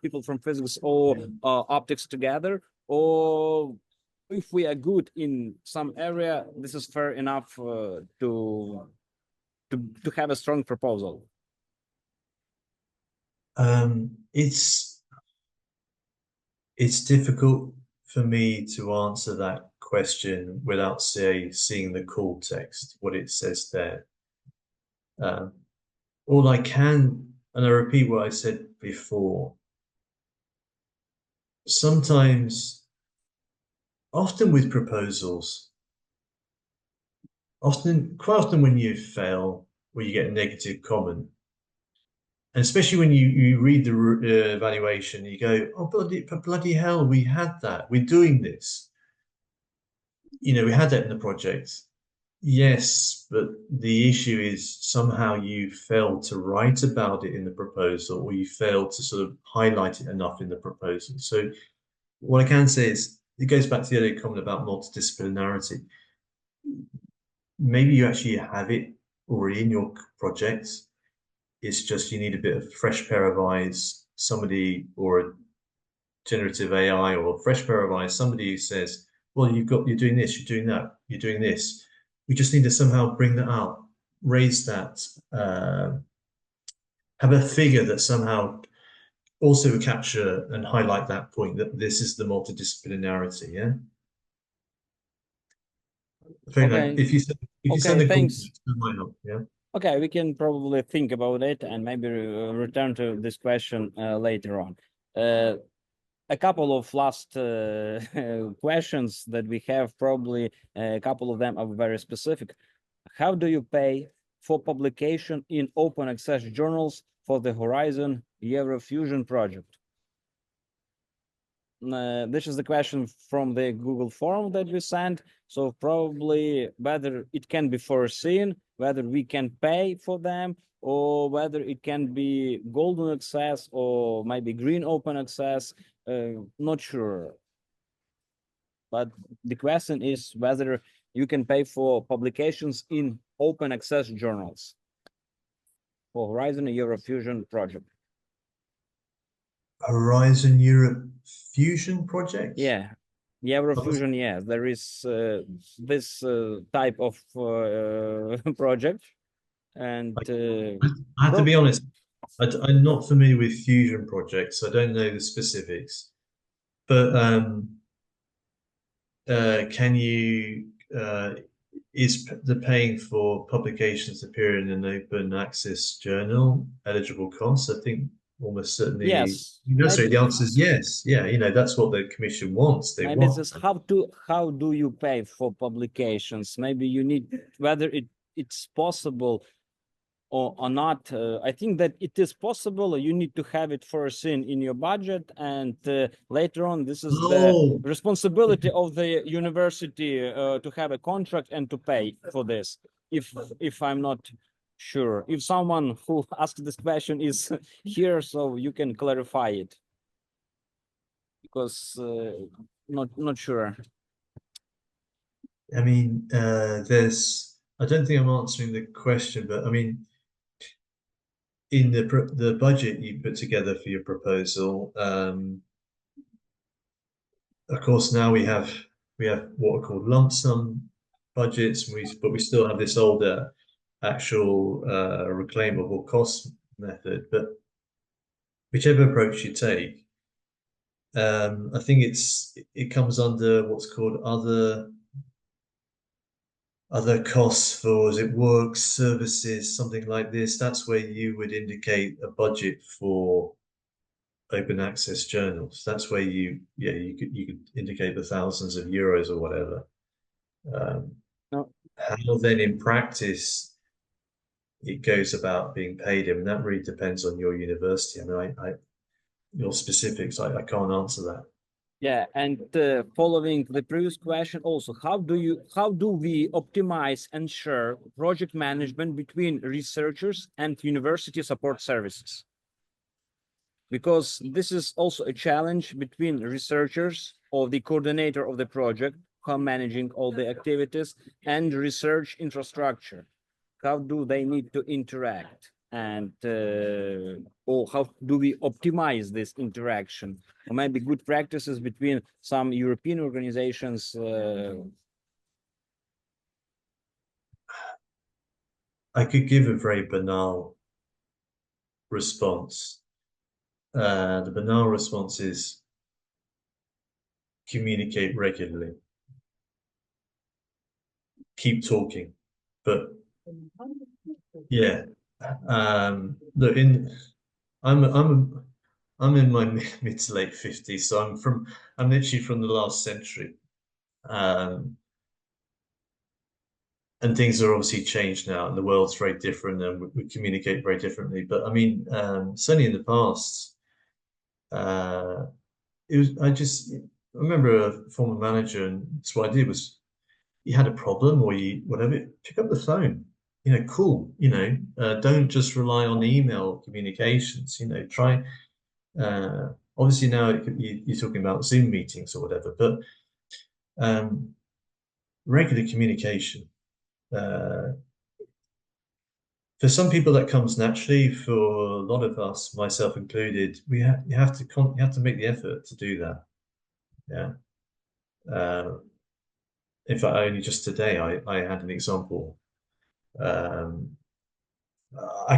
people from physics or optics together, or if we are good in some area, this is fair enough to have a strong proposal. It's difficult for me to answer that question without seeing the call text, what it says there. All I can, and I repeat what I said before, sometimes, often with proposals, quite often when you fail, or you get a negative comment, and especially when you read the evaluation, you go, oh, bloody hell, we had that. We're doing this. We had that in the project. Yes, but the issue is somehow you failed to write about it in the proposal, or you failed to sort of highlight it enough in the proposal. So what I can say is, it goes back to the earlier comment about multidisciplinarity. Maybe you actually have it already in your project. It's just you need a bit of fresh pair of eyes, somebody, or a generative AI, or a fresh pair of eyes, somebody who says, well, you're doing this, you're doing that, you're doing this. We just need to somehow bring that out, raise that, have a figure that somehow also capture and highlight that point, that this is the multidisciplinarity, yeah? Okay. If you send a thanks. that might help, yeah? Okay, we can probably think about it and maybe return to this question later on. A couple of last questions that we have, probably a couple of them are very specific. How do you pay for publication in open access journals for the Horizon Eurofusion project? This is the question from the Google form that we sent. So probably whether it can be foreseen, whether we can pay for them, or whether it can be golden access or maybe green open access. Not sure. But the question is whether You can pay for publications in open access journals for Horizon Eurofusion project. Horizon Europe Fusion project? Yeah, Eurofusion, yeah, there is this type of project. And I have to be honest, I'm not familiar with fusion projects. I don't know the specifics. But can you is the paying for publications appear in an open access journal eligible costs? I think almost certainly. yes, That's right. maybe The answer is yes. Yeah, that's what the commission wants. They maybe want. this how do you pay for publications? Maybe you need whether it's possible or not. I think that it is possible. You need to have it foreseen in your budget, and later on, this is the Oh, responsibility of the university to have a contract and to pay for this. If I'm not sure, if someone who asked this question is here, so you can clarify it, because not sure. I mean, there's. I don't think I'm answering the question, but I mean, in the budget you put together for your proposal, of course, now we have what are called lump sum budgets, but we still have this older actual reclaimable cost method. But whichever approach you take, I think it comes under what's called other costs for, is it works, services, something like this. That's where you would indicate a budget for open access journals. That's where you could indicate the thousands of euros or whatever. No. How then in practice it goes about being paid, and that really depends on your university. I mean, your specifics, I can't answer that. Yeah, and following the previous question also, how do we optimize and share project management between researchers and university support services? Because this is also a challenge between researchers or the coordinator of the project who are managing all the activities and research infrastructure. How do they need to interact? And or how do we optimize this interaction? Or maybe good practices between some European organizations. I could give a very banal response. The banal response is communicate regularly, keep talking. But yeah, look, I'm in my mid to late 50s, so I'm literally from the last century. And things are obviously changed now, and the world's very different, and we communicate very differently. But I mean, certainly in the past, it was I remember a former manager, and that's what I did was you had a problem or you whatever, pick up the phone. Cool. Don't just rely on email communications. Try. Obviously now you're talking about Zoom meetings or whatever, but regular communication. For some people that comes naturally. For a lot of us, myself included, you have to make the effort to do that. Yeah. In fact, only just today I had an example. I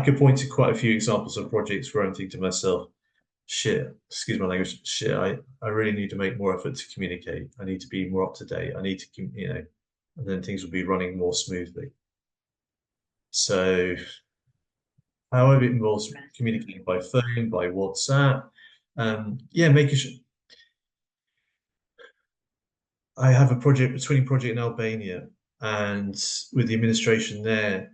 could point to quite a few examples of projects where I'm thinking to myself, shit, excuse my language, shit, I really need to make more effort to communicate. I need to be more up to date. I need to, and then things will be running more smoothly. So however it involves communicating by phone, by WhatsApp, yeah, making sure. I have a twinning project in Albania, and with the administration there,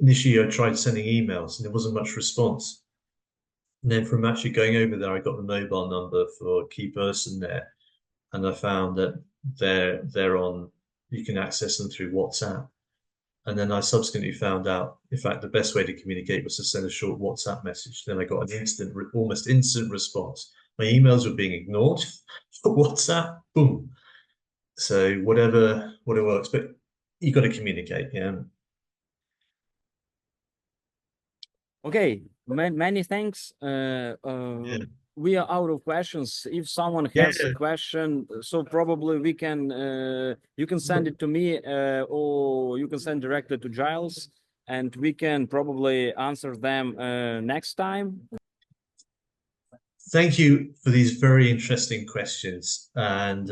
initially I tried sending emails and there wasn't much response. And then from actually going over there, I got the mobile number for a key person there, and I found that they're on. You can access them through WhatsApp. And then I subsequently found out, in fact, the best way to communicate was to send a short WhatsApp message. Then I got an almost instant response. My emails were being ignored for WhatsApp. Boom. So whatever works, but you got to communicate. Yeah. Okay, many thanks. Yeah. We are out of questions. If someone Yeah. has a question, so probably we can you can send it to me or you can send directly to Giles, and we can probably answer them next time. Thank you for these very interesting questions, and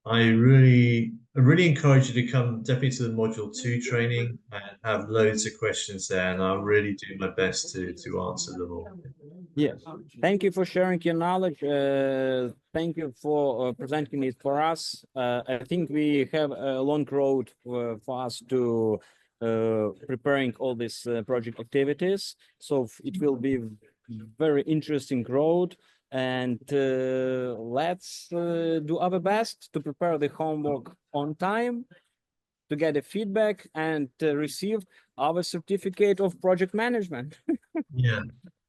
I really encourage you to come definitely to the Module 2 training and have loads of questions there, and I'll really do my best to answer them all. Yes. Thank you for sharing your knowledge. Thank you for presenting it for us. I think we have a long road for us to preparing all these project activities. So it will be very interesting road. And let's do our best to prepare the homework on time, to get a feedback and receive our certificate of project management. Yeah.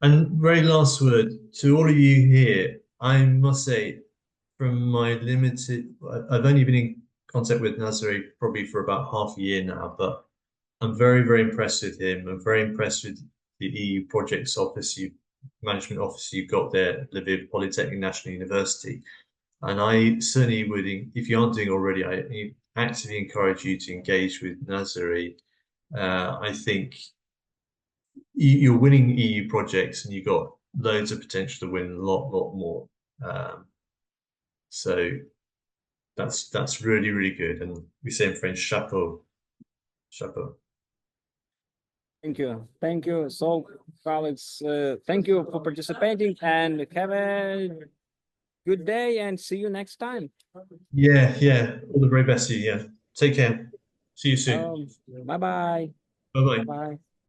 And very last word to all of you here, I must say, from my limited, I've only been in contact with Nazare probably for about half a year now, but I'm very, very impressed with him. I'm very impressed with the EU projects office, management office you've got there at Lviv Polytechnic National University. And I certainly would, if you aren't doing already, I actively encourage you to engage with Nazare. I think you're winning EU projects and you've got loads of potential to win a lot more. Um, so that's really, really good. And we say in French, chapeau, chapeau. Thank you. Thank you. So, colleagues, thank you for participating and have a good day and see you next time. Yeah, yeah. All the very best to you. Yeah. Take care. See you soon. Bye bye. Bye Bye bye. bye.